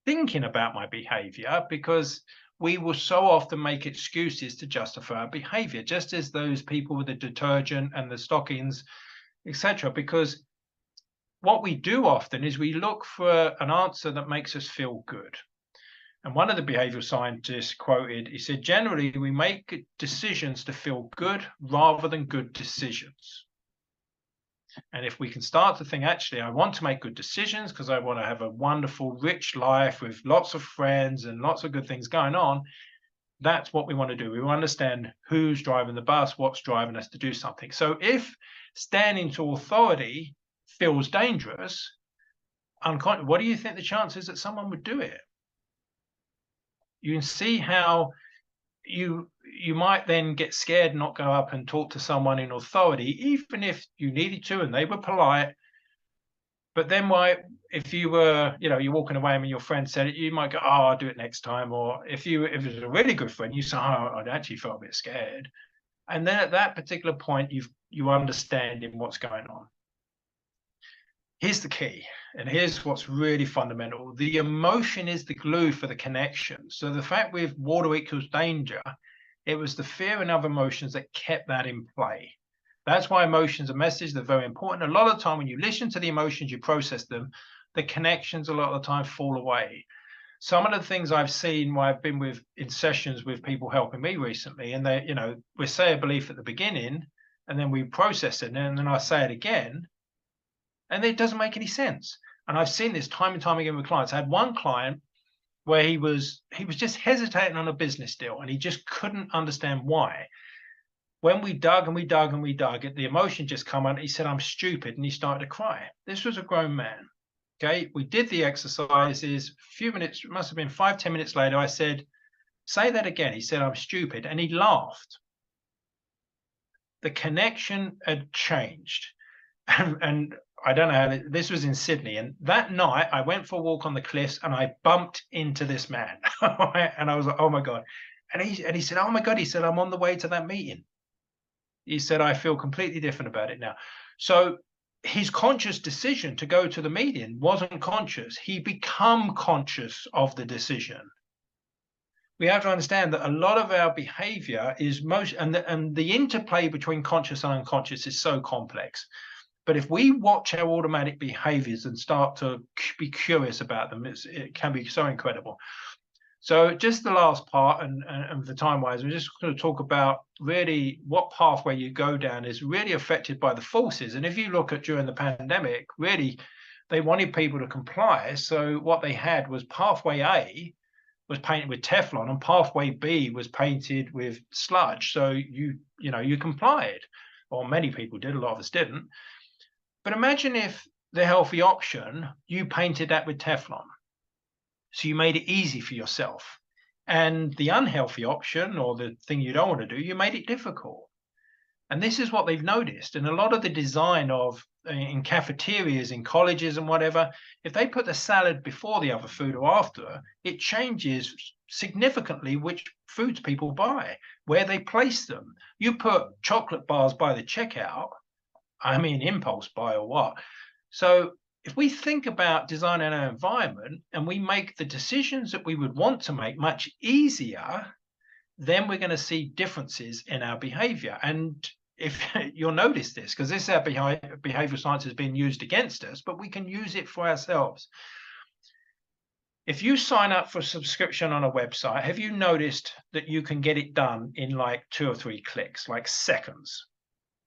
thinking about my behavior, because we will so often make excuses to justify our behavior, just as those people with the detergent and the stockings, etc. Because what we do often is we look for an answer that makes us feel good. And one of the behavioral scientists quoted, he said, generally, we make decisions to feel good rather than good decisions. And if we can start to think, actually, I want to make good decisions because I want to have a wonderful, rich life with lots of friends and lots of good things going on, that's what we want to do. We want to understand who's driving the bus, what's driving us to do something. So if standing to authority feels dangerous, what do you think the chances that someone would do it? You can see how you might then get scared and not go up and talk to someone in authority, even if you needed to and they were polite. But then if you were, you're walking away and your friend said it, you might go, oh, I'll do it next time. Or if it was a really good friend, you say, oh, I'd actually felt a bit scared. And then at that particular point, you understand what's going on. Here's the key, and here's what's really fundamental. The emotion is the glue for the connection. So the fact with water equals danger, it was the fear and other emotions that kept that in play. That's why emotions are messages. They're very important. A lot of the time when you listen to the emotions, you process them, the connections a lot of the time fall away. Some of the things I've seen where I've been in sessions with people helping me recently, and they, we say a belief at the beginning and then we process it and then I say it again, and it doesn't make any sense. And I've seen this time and time again with clients. I had one client where he was just hesitating on a business deal and he just couldn't understand why. When we dug and we dug and we dug, the emotion just come out. He said, I'm stupid. And he started to cry. This was a grown man. Okay. We did the exercises. A few minutes, it must have been 5-10 minutes later. I said, say that again. He said, I'm stupid. And he laughed. The connection had changed. And I don't know, this was in Sydney. And that night I went for a walk on the cliffs and I bumped into this man. And I was like, oh my God. And he said, oh my God. He said, I'm on the way to that meeting. He said, I feel completely different about it now. So his conscious decision to go to the meeting wasn't conscious. He became conscious of the decision. We have to understand that a lot of our behavior is and the interplay between conscious and unconscious is so complex. But if we watch our automatic behaviors and start to be curious about them, it can be so incredible. So just the last part, and for time-wise, we're just going to talk about really what pathway you go down is really affected by the forces. And if you look at during the pandemic, really, they wanted people to comply. So what they had was pathway A was painted with Teflon and pathway B was painted with sludge. So you complied, or many people did, a lot of us didn't. But imagine if the healthy option, you painted that with Teflon. So you made it easy for yourself. And the unhealthy option, or the thing you don't want to do, you made it difficult. And this is what they've noticed. And a lot of the design in cafeterias, in colleges and whatever, if they put the salad before the other food or after, it changes significantly which foods people buy, where they place them. You put chocolate bars by the checkout, I mean, impulse buy or what? So if we think about designing our environment and we make the decisions that we would want to make much easier, then we're going to see differences in our behavior. And if you'll notice this, because this our behavioral science has been used against us, but we can use it for ourselves. If you sign up for a subscription on a website, have you noticed that you can get it done in like 2 or 3 clicks, like seconds?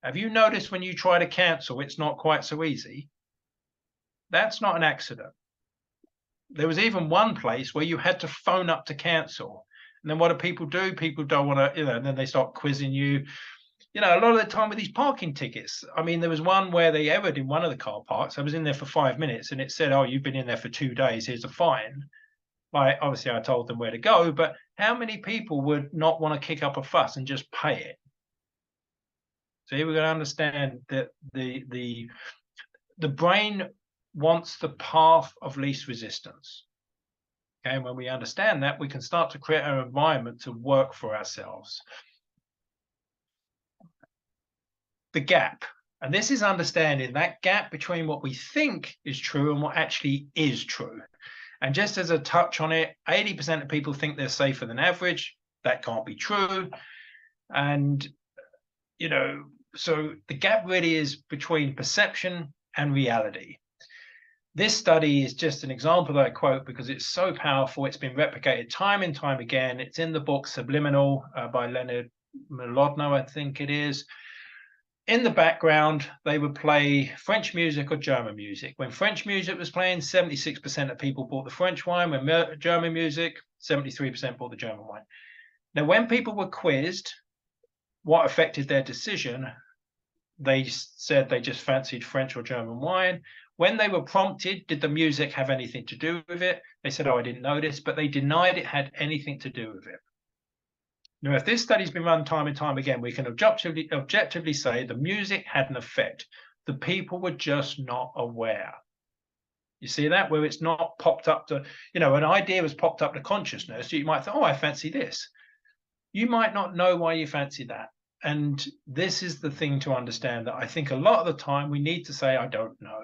Have you noticed when you try to cancel, it's not quite so easy? That's not an accident. There was even one place where you had to phone up to cancel. And then what do? People don't want to, and then they start quizzing you. A lot of the time with these parking tickets, I mean, there was one where they errored in one of the car parks. I was in there for 5 minutes and it said, oh, you've been in there for 2 days. Here's a fine. Obviously, I told them where to go, but how many people would not want to kick up a fuss and just pay it? See, we're going to understand that the brain wants the path of least resistance. Okay, and when we understand that, we can start to create our environment to work for ourselves. The gap. And this is understanding that gap between what we think is true and what actually is true. And just as a touch on it, 80% of people think they're safer than average. That can't be true. And, you know, so the gap really is between perception and reality. This study is just an example that I quote because it's so powerful. It's been replicated time and time again. It's in the book Subliminal by Leonard Mlodinow, I think it is. In the background, they would play French music or German music. When French music was playing, 76% of people bought the French wine. When German music, 73% bought the German wine. Now, when people were quizzed what affected their decision, they said they just fancied French or German wine. When they were prompted, did the music have anything to do with it? They said, oh, I didn't notice, but they denied it had anything to do with it. Now, if this study's been run time and time again, we can objectively say the music had an effect. The people were just not aware. You see that? Where it's not popped up to, you know, an idea was popped up to consciousness. You might think, oh, I fancy this. You might not know why you fancy that. And this is the thing to understand, that I think a lot of the time we need to say, I don't know.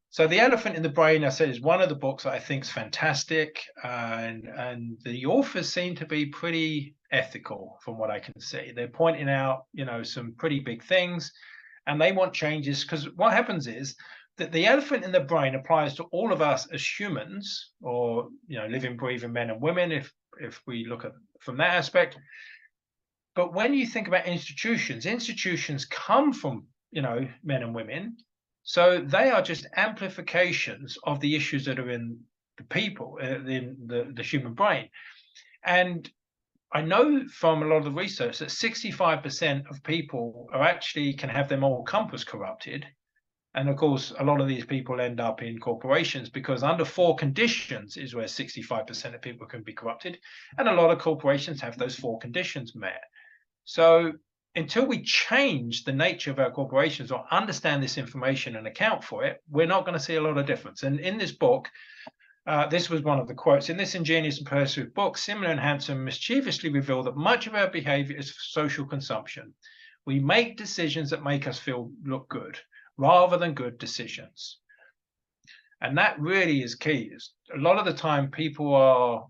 So The Elephant in the Brain, I said, is one of the books that I think is fantastic. And the authors seem to be pretty ethical from what I can see. They're pointing out, you know, some pretty big things, and they want changes, because what happens is that the elephant in the brain applies to all of us as humans, or, you know, living, breathing men and women, if we look at from that aspect. But when you think about institutions come from, you know, men and women. So they are just amplifications of the issues that are in the people, in the human brain. And I know from a lot of the research that 65% of people are actually can have their moral compass corrupted. And of course, a lot of these people end up in corporations, because under 4 conditions is where 65% of people can be corrupted. And a lot of corporations have those 4 conditions met. So until we change the nature of our corporations or understand this information and account for it, we're not going to see a lot of difference. And in this book, this was one of the quotes. In this ingenious and persuasive book, Simler and Hanson mischievously reveal that much of our behavior is social consumption. We make decisions that make us look good, rather than good decisions. And that really is key. A lot of the time people are,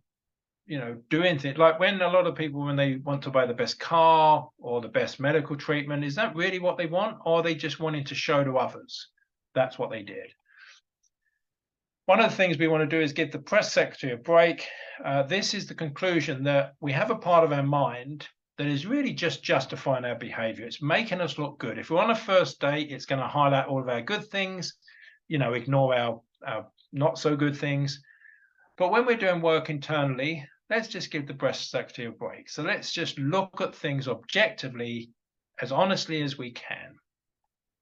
you know, doing things like when a lot of people, when they want to buy the best car or the best medical treatment, is that really what they want? Or are they just wanting to show to others that's what they did? One of the things we want to do is give the press secretary a break. This is the conclusion, that we have a part of our mind that is really just justifying our behavior. It's making us look good. If we're on a first date, it's going to highlight all of our good things, you know, ignore our not so good things. But when we're doing work internally, let's just give the press secretary a break. So let's just look at things objectively, as honestly as we can.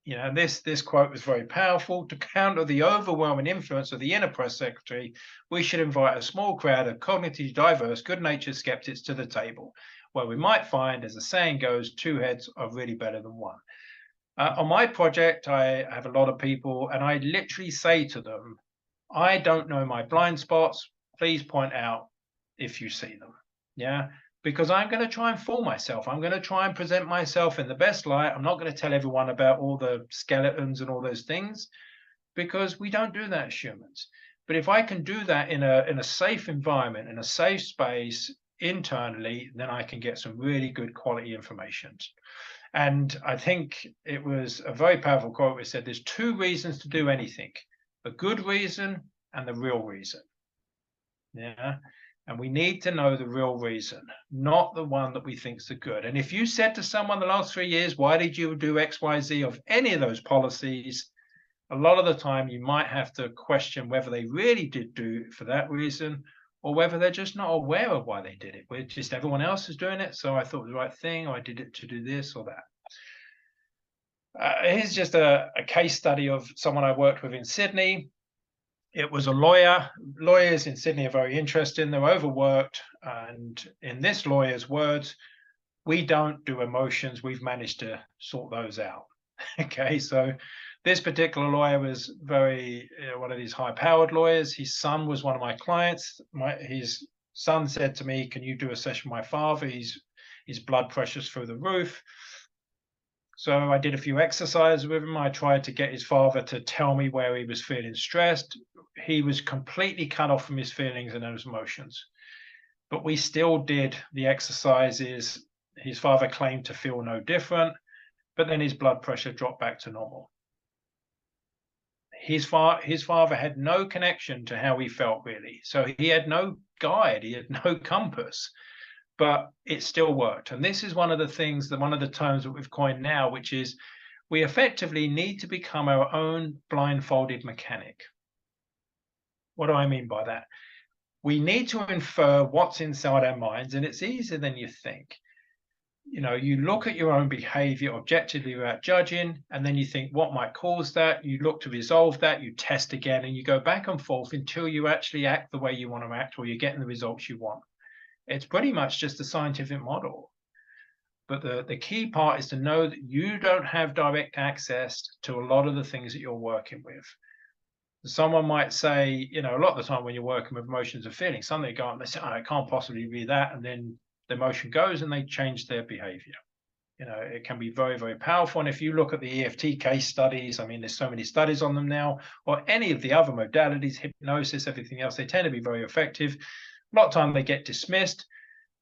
You know, this quote was very powerful. To counter the overwhelming influence of the inner press secretary, we should invite a small crowd of cognitively diverse, good-natured skeptics to the table, where we might find, as the saying goes, 2 heads are really better than 1. On my project, I have a lot of people, and I literally say to them, I don't know my blind spots. Please point out if you see them. Yeah, because I'm going to try and fool myself. I'm going to try and present myself in the best light. I'm not going to tell everyone about all the skeletons and all those things, because we don't do that as humans. But if I can do that in a safe environment, in a safe space internally, then I can get some really good quality information. And I think it was a very powerful quote. It said, there's 2 reasons to do anything: the good reason and the real reason. Yeah. And we need to know the real reason, not the one that we think is the good. And if you said to someone the last 3 years, why did you do X, Y, Z of any of those policies? A lot of the time you might have to question whether they really did do it for that reason, or whether they're just not aware of why they did it. We're just, everyone else is doing it, so I thought it was the right thing, or I did it to do this or that. Here's just a case study of someone I worked with in Sydney. It was a lawyer. Lawyers in Sydney are very interesting. They're overworked. And in this lawyer's words, We don't do emotions. We've managed to sort those out. Okay, so this particular lawyer was very one of these high-powered lawyers. His son was one of my clients. His son said to me, "Can you do a session with my father? His blood pressure's through the roof." So I did a few exercises with him. I tried to get his father to tell me where he was feeling stressed. He was completely cut off from his feelings and his emotions. But we still did the exercises. His father claimed to feel no different, but then his blood pressure dropped back to normal. His father had no connection to how he felt, really. So he had no guide, he had no compass, but it still worked. And this is one of the things, one of the terms that we've coined now, which is we effectively need to become our own blindfolded mechanic. What do I mean by that? We need to infer what's inside our minds, and it's easier than you think. You look at your own behavior objectively without judging, and then you think, what might cause that? You look to resolve that, you test again, and you go back and forth until you actually act the way you want to act, or you're getting the results you want. It's pretty much just a scientific model. But the key part is to know that you don't have direct access to a lot of the things that you're working with. Someone might say, a lot of the time when you're working with emotions and feelings, suddenly they go and they say, oh, it can't possibly be that. And then the emotion goes and they change their behavior. It can be very, very powerful. And if you look at the EFT case studies, I mean, there's so many studies on them now, or any of the other modalities, hypnosis, everything else, they tend to be very effective. A lot of time they get dismissed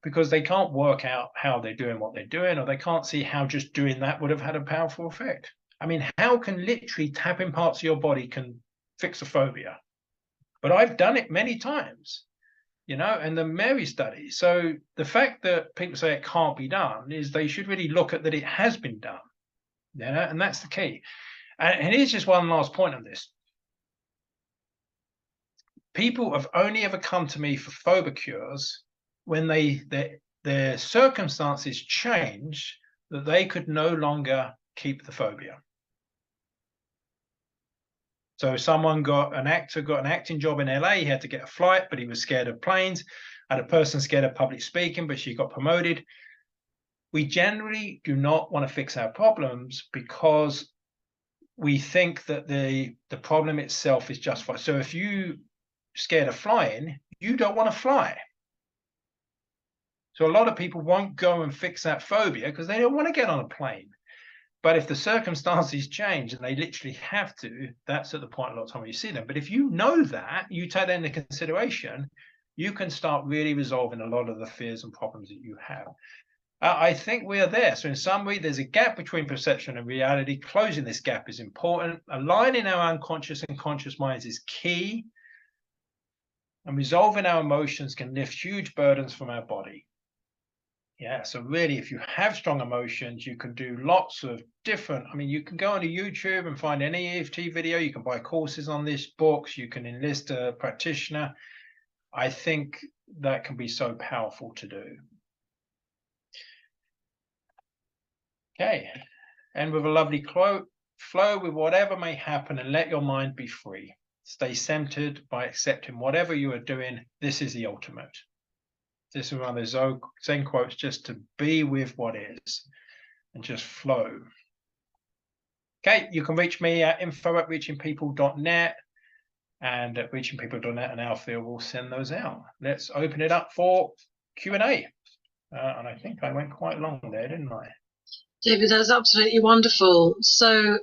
because they can't work out how they're doing what they're doing, or they can't see how just doing that would have had a powerful effect. I mean, how can literally tapping parts of your body can fix a phobia? But I've done it many times, and the Mary study. So the fact that people say it can't be done is they should really look at that it has been done, and that's the key. And here's just one last point on this. People have only ever come to me for phobia cures when their circumstances change, that they could no longer keep the phobia. So someone an actor got an acting job in LA. He had to get a flight, but he was scared of planes. And a person scared of public speaking, but she got promoted. We generally do not want to fix our problems because we think that the problem itself is justified. So if you're scared of flying, you don't want to fly. So a lot of people won't go and fix that phobia because they don't want to get on a plane. But if the circumstances change and they literally have to, that's at the point a lot of time when you see them. But if you know that, you take that into consideration, you can start really resolving a lot of the fears and problems that you have. I think we are there. So in summary, there's a gap between perception and reality. Closing this gap is important. Aligning our unconscious and conscious minds is key. And resolving our emotions can lift huge burdens from our body. Yeah, so really, if you have strong emotions, you can do lots of different, you can go onto YouTube and find any EFT video. You can buy courses on this, books. You can enlist a practitioner. I think that can be so powerful to do. Okay, and with a lovely quote, flow with whatever may happen and let your mind be free. Stay centered by accepting whatever you are doing. This is the ultimate. This is one of those Zen quotes, just to be with what is and just flow. Okay, you can reach me at info@reachingpeople.net, and at reachingpeople.net and Alfie will send those out. Let's open it up for Q&A. And I think I went quite long there, didn't I? David, that was absolutely wonderful. So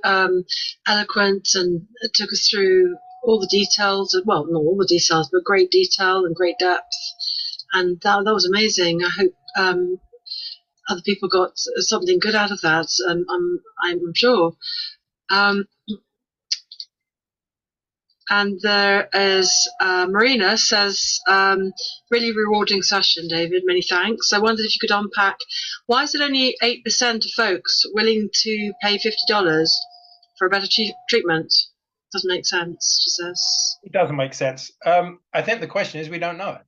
eloquent, and it took us through all the details. Well, not all the details, but great detail and great depth. And that was amazing. I hope other people got something good out of that. I'm sure. And there is Marina says, really rewarding session, David. Many thanks. I wondered if you could unpack why is it only 8% of folks willing to pay $50 for a better treatment? Doesn't make sense, she says. It doesn't make sense. I think the question is we don't know.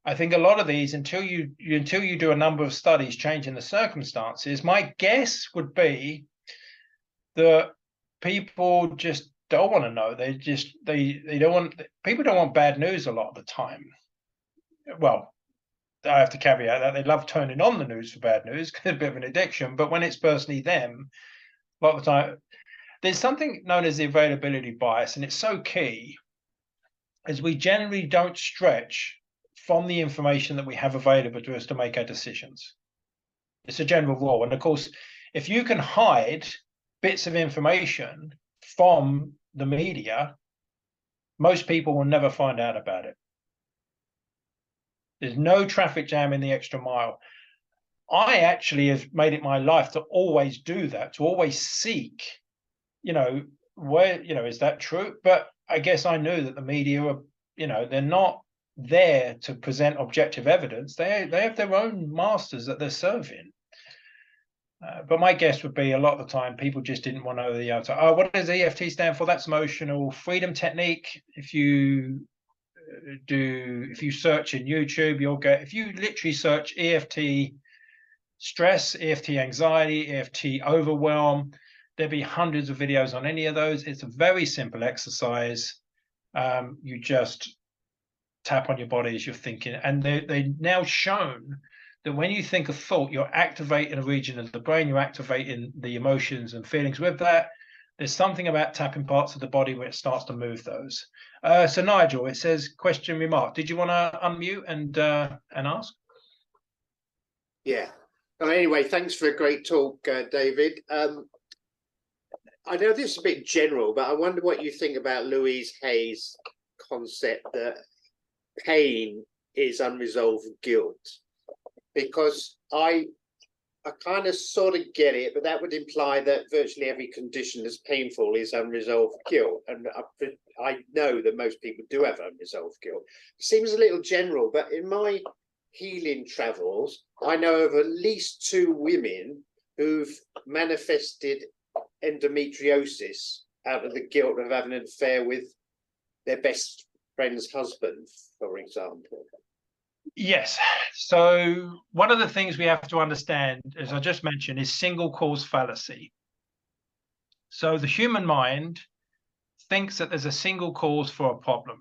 I think a lot of these, until you do a number of studies changing the circumstances, my guess would be that people just don't want to know. They don't want, people don't want bad news a lot of the time. Well, I have to caveat that they love turning on the news for bad news, a bit of an addiction. But when it's personally them, a lot of the time, there's something known as the availability bias, and it's so key, as we generally don't stretch from the information that we have available to us to make our decisions. It's a general rule. And of course, if you can hide bits of information from the media, most people will never find out about it. There's no traffic jam in the extra mile. I actually have made it my life to always do that, to always seek, where, is that true? But I guess I knew that the media are, they're not there to present objective evidence. They have their own masters that they're serving. But my guess would be a lot of the time people just didn't want to know the answer. Oh, what does EFT stand for? That's emotional freedom technique. If you search in YouTube, you'll get, if you literally search EFT stress, EFT anxiety, EFT overwhelm, there'll be hundreds of videos on any of those. It's a very simple exercise. You just tap on your body as you're thinking, and they've now shown that when you think a thought, you're activating a region of the brain, you're activating the emotions and feelings with that. There's something about tapping parts of the body where it starts to move those. So Nigel, it says question remark. Did you want to unmute and ask? Yeah. Well, anyway, thanks for a great talk, David. I know this is a bit general, but I wonder what you think about Louise Hay's concept that pain is unresolved guilt. Because I kind of sort of get it, but that would imply that virtually every condition that's painful is unresolved guilt. And I know that most people do have unresolved guilt. It seems a little general, but in my healing travels, I know of at least 2 women who've manifested endometriosis out of the guilt of having an affair with their best friend's husband, for example. Yes. So one of the things we have to understand, as I just mentioned, is single cause fallacy. So the human mind thinks that there's a single cause for a problem.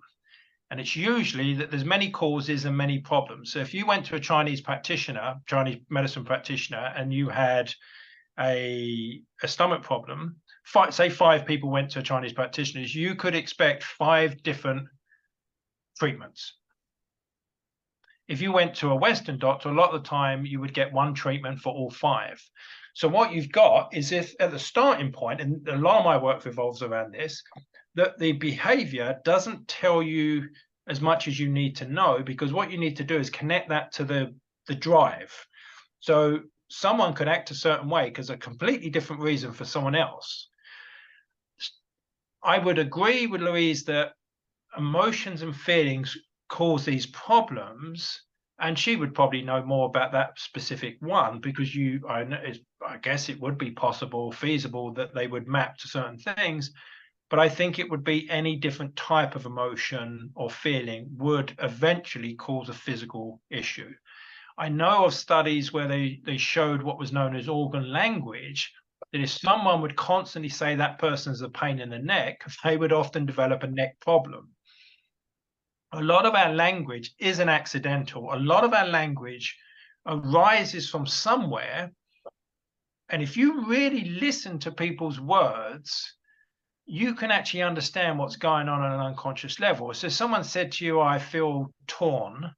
And it's usually that there's many causes and many problems. So if you went to a Chinese medicine practitioner, and you had a stomach problem, say 5 people went to a Chinese practitioner, you could expect 5 different treatments. If you went to a Western doctor, a lot of the time you would get 1 treatment for all 5. So what you've got is, if at the starting point, and a lot of my work revolves around this, that the behavior doesn't tell you as much as you need to know, because what you need to do is connect that to the drive. So someone could act a certain way because a completely different reason for someone else. I would agree with Louise that emotions and feelings cause these problems, and she would probably know more about that specific one, because I guess it would be possible, feasible, that they would map to certain things. But I think it would be any different type of emotion or feeling would eventually cause a physical issue. I know of studies where they showed what was known as organ language, that if someone would constantly say that person's a pain in the neck, they would often develop a neck problem. A lot of our language isn't accidental. A lot of our language arises from somewhere. And if you really listen to people's words, you can actually understand what's going on an unconscious level. So someone said to you, I feel torn.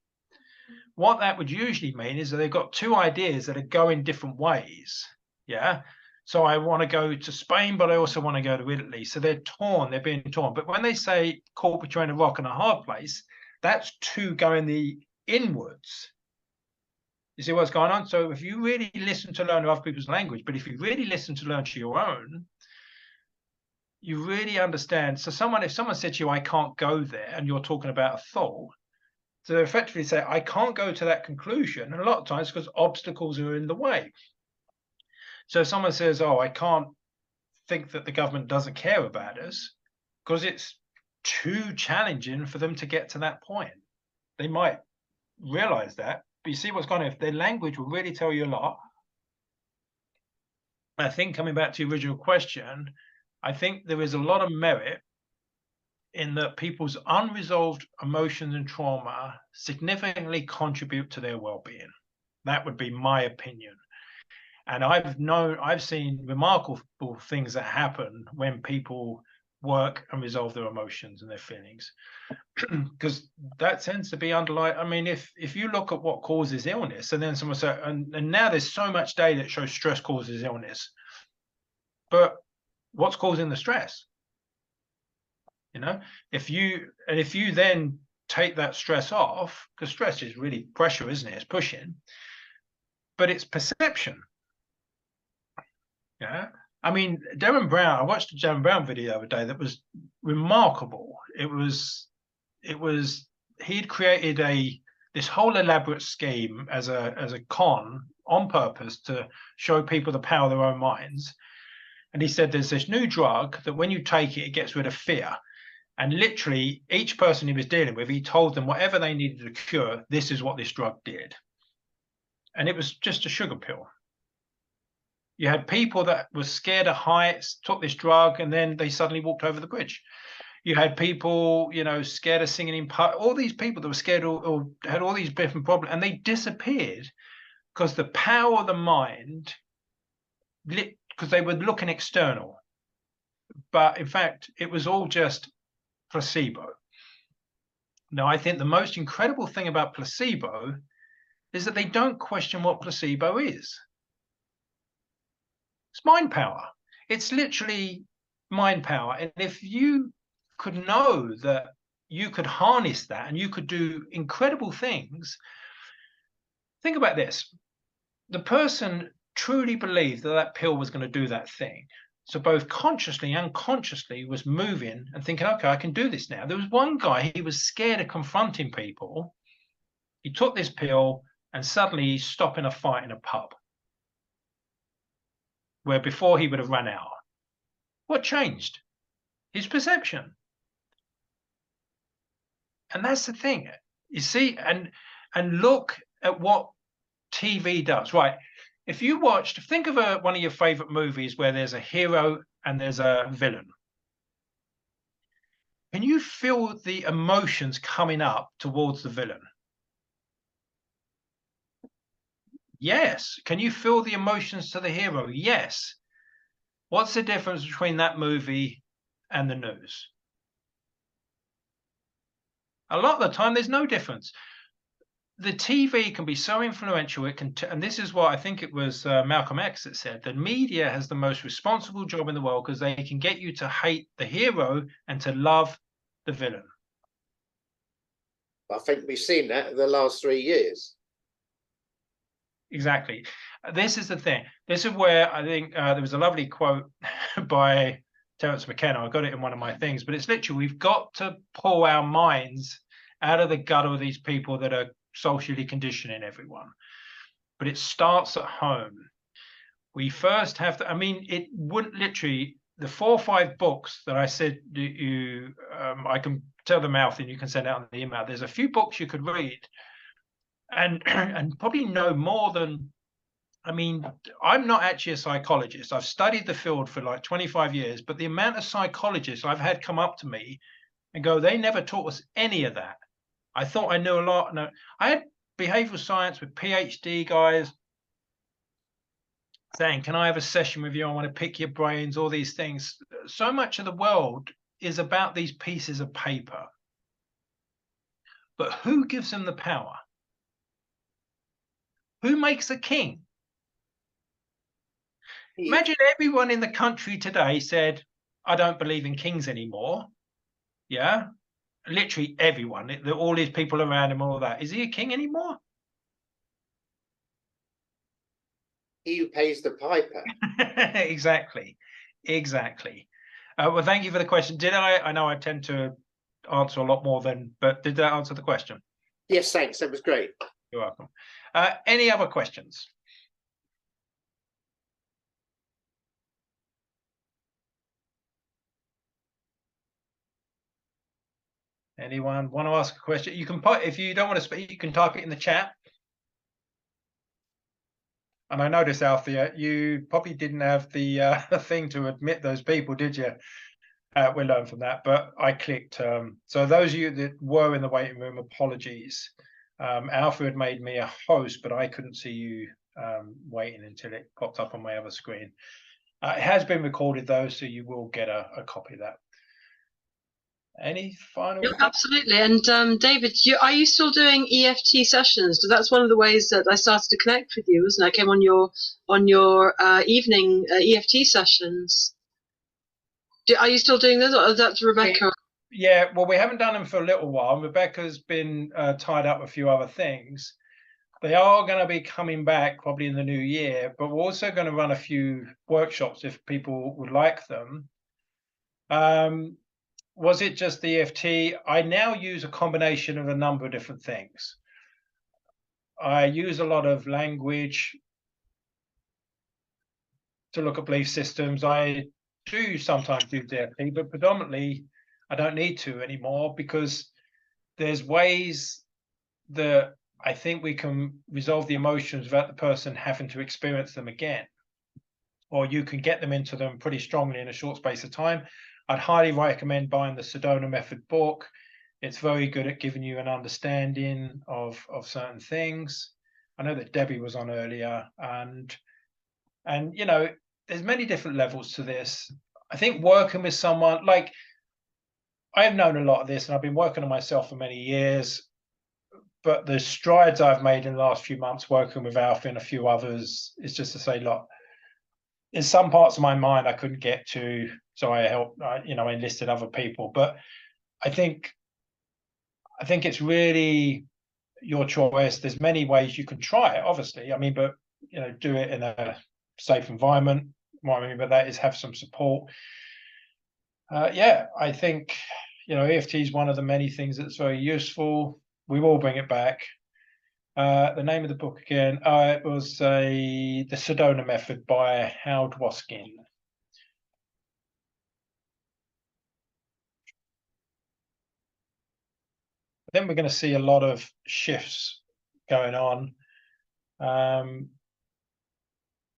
What that would usually mean is that they've got 2 ideas that are going different ways. Yeah. So I want to go to Spain, but I also want to go to Italy. So they're torn, they're being torn. But when they say caught between a rock and a hard place, that's 2 going the inwards. You see what's going on? So if you really listen to learn other people's language, but if you really listen to learn to your own, you really understand. So if someone said to you, I can't go there, and you're talking about a thought, so they effectively say, I can't go to that conclusion. And a lot of times because obstacles are in the way. So if someone says, oh, I can't think that the government doesn't care about us, because it's too challenging for them to get to that point. They might realize that, but you see what's going on. If their language will really tell you a lot. I think, coming back to the original question, I think there is a lot of merit in that people's unresolved emotions and trauma significantly contribute to their well-being. That would be my opinion. And I've seen remarkable things that happen when people work and resolve their emotions and their feelings, because that tends to be underlying. I mean, if you look at what causes illness, and then someone said, and now there's so much data that shows stress causes illness, but what's causing the stress? You know, if you then take that stress off, because stress is really pressure, isn't it? It's pushing, but it's perception. Yeah. I mean, Darren Brown, I watched a Darren Brown video the other day that was remarkable. He'd created this whole elaborate scheme as a con on purpose to show people the power of their own minds. And he said there's this new drug that when you take it, it gets rid of fear. And literally each person he was dealing with, he told them whatever they needed to cure, this is what this drug did. And it was just a sugar pill. You had people that were scared of heights, took this drug, and then they suddenly walked over the bridge. You had people, you know, scared of singing in part. All these people that were scared or had all these different problems, and they disappeared because the power of the mind, because they were looking external. But in fact, it was all just placebo. Now, I think the most incredible thing about placebo is that they don't question what placebo is. It's mind power. It's literally mind power. And if you could know that you could harness that and you could do incredible things, think about this. The person truly believed that that pill was going to do that thing. So both consciously and unconsciously was moving and thinking, okay, I can do this now. There was one guy, he was scared of confronting people. He took this pill and suddenly he's stopping a fight in a pub, where before he would have run out. What changed? His perception. And that's the thing, you see, and look at what TV does. Right, if you watched, think of one of your favorite movies where there's a hero and there's a villain. Can you feel the emotions coming up towards the villain? Yes. Can you feel the emotions to the hero? Yes. What's the difference between that movie and the news? A lot of the time, there's no difference. The TV can be so influential. It can, and this is what I think it was Malcolm X that said, that media has the most responsible job in the world because they can get you to hate the hero and to love the villain. I think we've seen that in the last 3 years. Exactly. This is the thing. This is where I think there was a lovely quote by Terence McKenna. I got it in one of my things, but it's literally, we've got to pull our minds out of the gutter of these people that are socially conditioning everyone. But it starts at home. We first have to, I mean, it wouldn't literally, the 4 or 5 books that I said I can tell them out and you can send out on the email. There's a few books you could read and probably know more than, I mean, I'm not actually a psychologist. I've studied the field for like 25 years, but the amount of psychologists I've had come up to me and go, they never taught us any of that. I thought I knew a lot. No, I had behavioral science with PhD guys saying, can I have a session with you? I want to pick your brains, all these things. So much of the world is about these pieces of paper. But who gives them the power? Who makes a king? Imagine everyone in the country today said, I don't believe in kings anymore. Yeah, literally everyone, all these people around him, all that. Is he a king anymore? He who pays the piper. Exactly. Well, thank you for the question. Did I know I tend to answer a lot more than, but did that answer the question? Yes, thanks. That was great. You're welcome. Any other questions? Anyone want to ask a question? You can put, if you don't want to speak, you can type it in the chat. And I noticed, Althea, you probably didn't have the thing to admit those people, did you? we learned from that. But I clicked. So those of you that were in the waiting room, apologies. Alpha had made me a host, but I couldn't see you waiting until it popped up on my other screen. It has been recorded though, so you will get a copy of that. Any final? Yeah, absolutely. And David, are you still doing EFT sessions? Because that's one of the ways that I started to connect with you, wasn't it? I came on your evening EFT sessions. Are you still doing those, or is that Rebecca? Yeah, well, we haven't done them for a little while. Rebecca's been tied up with a few other things. They are going to be coming back probably in the new year, but we're also going to run a few workshops if people would like them. Was it just the EFT? I now use a combination of a number of different things. I use a lot of language to look at belief systems. I do sometimes do DFT, but predominantly I don't need to anymore, because there's ways that I think we can resolve the emotions without the person having to experience them again, or you can get them into them pretty strongly in a short space of time. I'd highly recommend buying the Sedona Method book. It's very good at giving you an understanding of certain things. I know that Debbie was on earlier, and you know, there's many different levels to this. I think working with someone, like, I've known a lot of this and I've been working on myself for many years, but the strides I've made in the last few months working with Alfie and a few others is just to say, look, in some parts of my mind I couldn't get to, so I helped, you know, I enlisted other people. But I think it's really your choice. There's many ways you can try it, obviously. I mean, but you know, do it in a safe environment. What I mean by that is have some support. Yeah, I think, you know, EFT is one of the many things that's very useful. We will bring it back. The name of the book again, it was The Sedona Method by Howard Waskin. Then we're going to see a lot of shifts going on.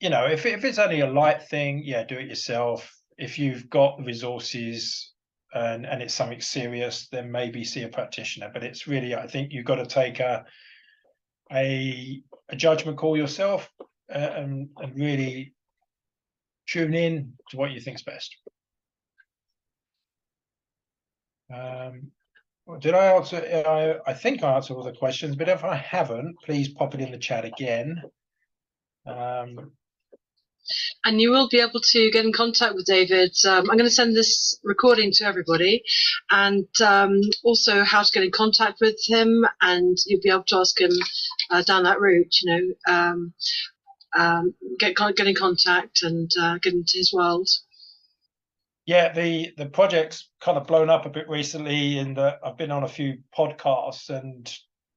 You know, if it's only a light thing, yeah, do it yourself. If you've got the resources and it's something serious, then maybe see a practitioner. But it's really, I think you've got to take a judgment call yourself and really tune in to what you think's best. Did I answer? I think I answered all the questions, but if I haven't, please pop it in the chat again. And you will be able to get in contact with David. I'm going to send this recording to everybody, and also how to get in contact with him, and you'll be able to ask him down that route, you know, get in contact and get into his world. Yeah, the project's kind of blown up a bit recently in that I've been on a few podcasts and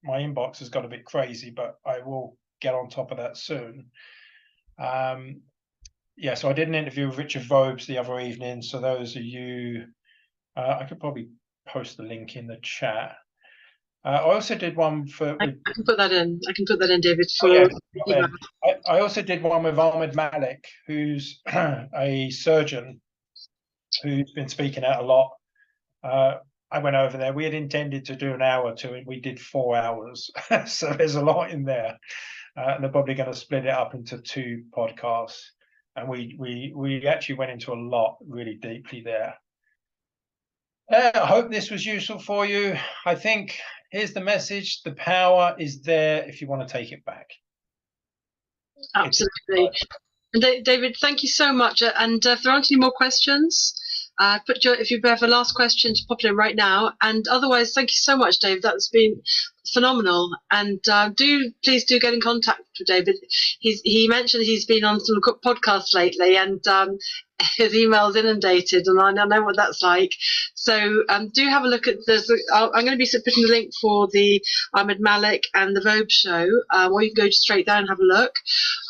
my inbox has got a bit crazy, but I will get on top of that soon. Yeah, so I did an interview with Richard Vobes the other evening. So those of you, I could probably post the link in the chat. I also did one for. I can put that in. I can put that in, David. For yeah. I also did one with Ahmed Malik, who's a surgeon who's been speaking out a lot. I went over there. We had intended to do an hour or two, and we did 4 hours. So there's a lot in there, and they're probably going to split it up into 2 podcasts. And we actually went into a lot really deeply there. I hope this was useful for you. I think here's the message: the power is there if you want to take it back. Absolutely. And David, thank you so much. And if there aren't any more questions, if you have a last question, to pop it in right now. And otherwise, thank you so much, David. That's been phenomenal. And please do get in contact with David. He mentioned he's been on some podcasts lately, and his email's inundated, and I know what that's like. So do have a look at this. I'm going to be putting the link for the Ahmed Malik and the Vogue show, or you can go straight there and have a look.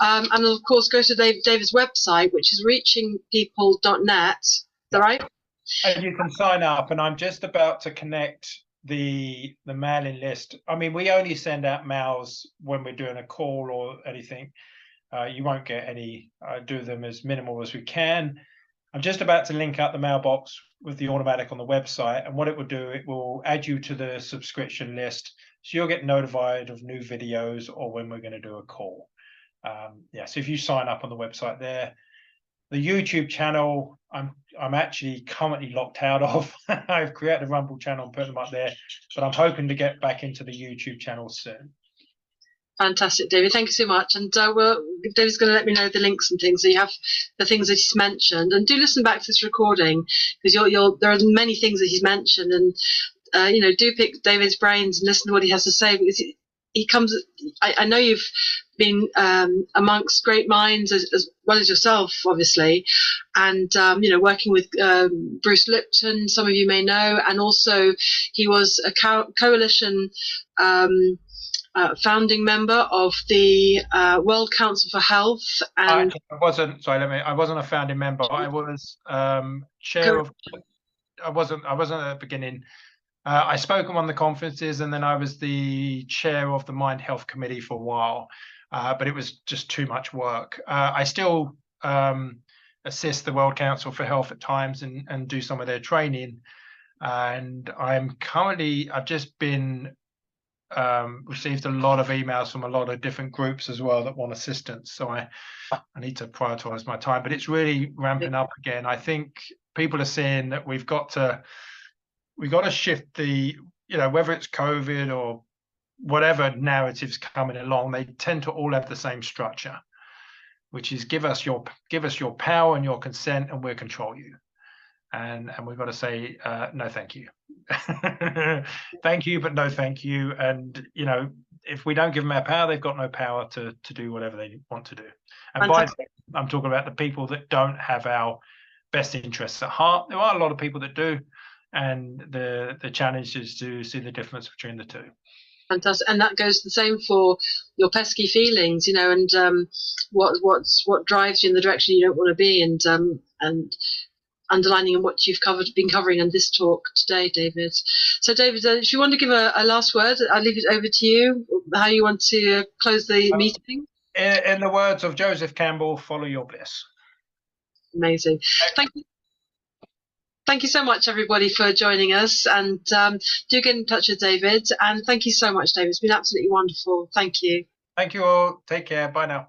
And of course, go to David's website, which is reachingpeople.net. Is that right? And you can sign up, and I'm just about to connect the mailing list. I mean, we only send out mails when we're doing a call or anything. You won't get any. I do them as minimal as we can. I'm just about to link up the mailbox with the automatic on the website, and what it will do, it will add you to the subscription list, so you'll get notified of new videos or when we're going to do a call. Yeah, so if you sign up on the website there. The YouTube channel, I'm actually currently locked out of. I've created a Rumble channel and put them up there, but I'm hoping to get back into the YouTube channel soon. Fantastic, David. Thank you so much. And David's going to let me know the links and things. So you have the things that he's mentioned, and do listen back to this recording, because there are many things that he's mentioned, and do pick David's brains and listen to what he has to say, because he comes. I know you've been amongst great minds as well as yourself, obviously, and working with Bruce Lipton, some of you may know, and also he was a coalition founding member of the World Council for Health. And I wasn't a founding member. I was chair of. I wasn't at the beginning. I spoke on the conferences, and then I was the chair of the Mind Health Committee for a while, but it was just too much work. I still assist the World Council for Health at times and do some of their training. And I've just been received a lot of emails from a lot of different groups as well that want assistance. So I need to prioritize my time, but it's really ramping up again. I think people are saying that we've got to shift the, whether it's COVID or whatever narratives coming along, they tend to all have the same structure, which is give us your power and your consent, and we'll control you. And we've got to say no, thank you. Thank you, but no thank you. And if we don't give them our power, they've got no power to do whatever they want to do. And by that, I'm talking about the people that don't have our best interests at heart. There are a lot of people that do. And the challenge is to see the difference between the two. Fantastic, and that goes the same for your pesky feelings, and what drives you in the direction you don't want to be, and underlining what you've been covering in this talk today, David. So, David, if you want to give a last word, I'll leave it over to you. How you want to close the meeting? In the words of Joseph Campbell, follow your bliss. Amazing. Thank you. Thank you so much, everybody, for joining us, and do get in touch with David. And thank you so much, David. It's been absolutely wonderful. Thank you. Thank you all. Take care. Bye now.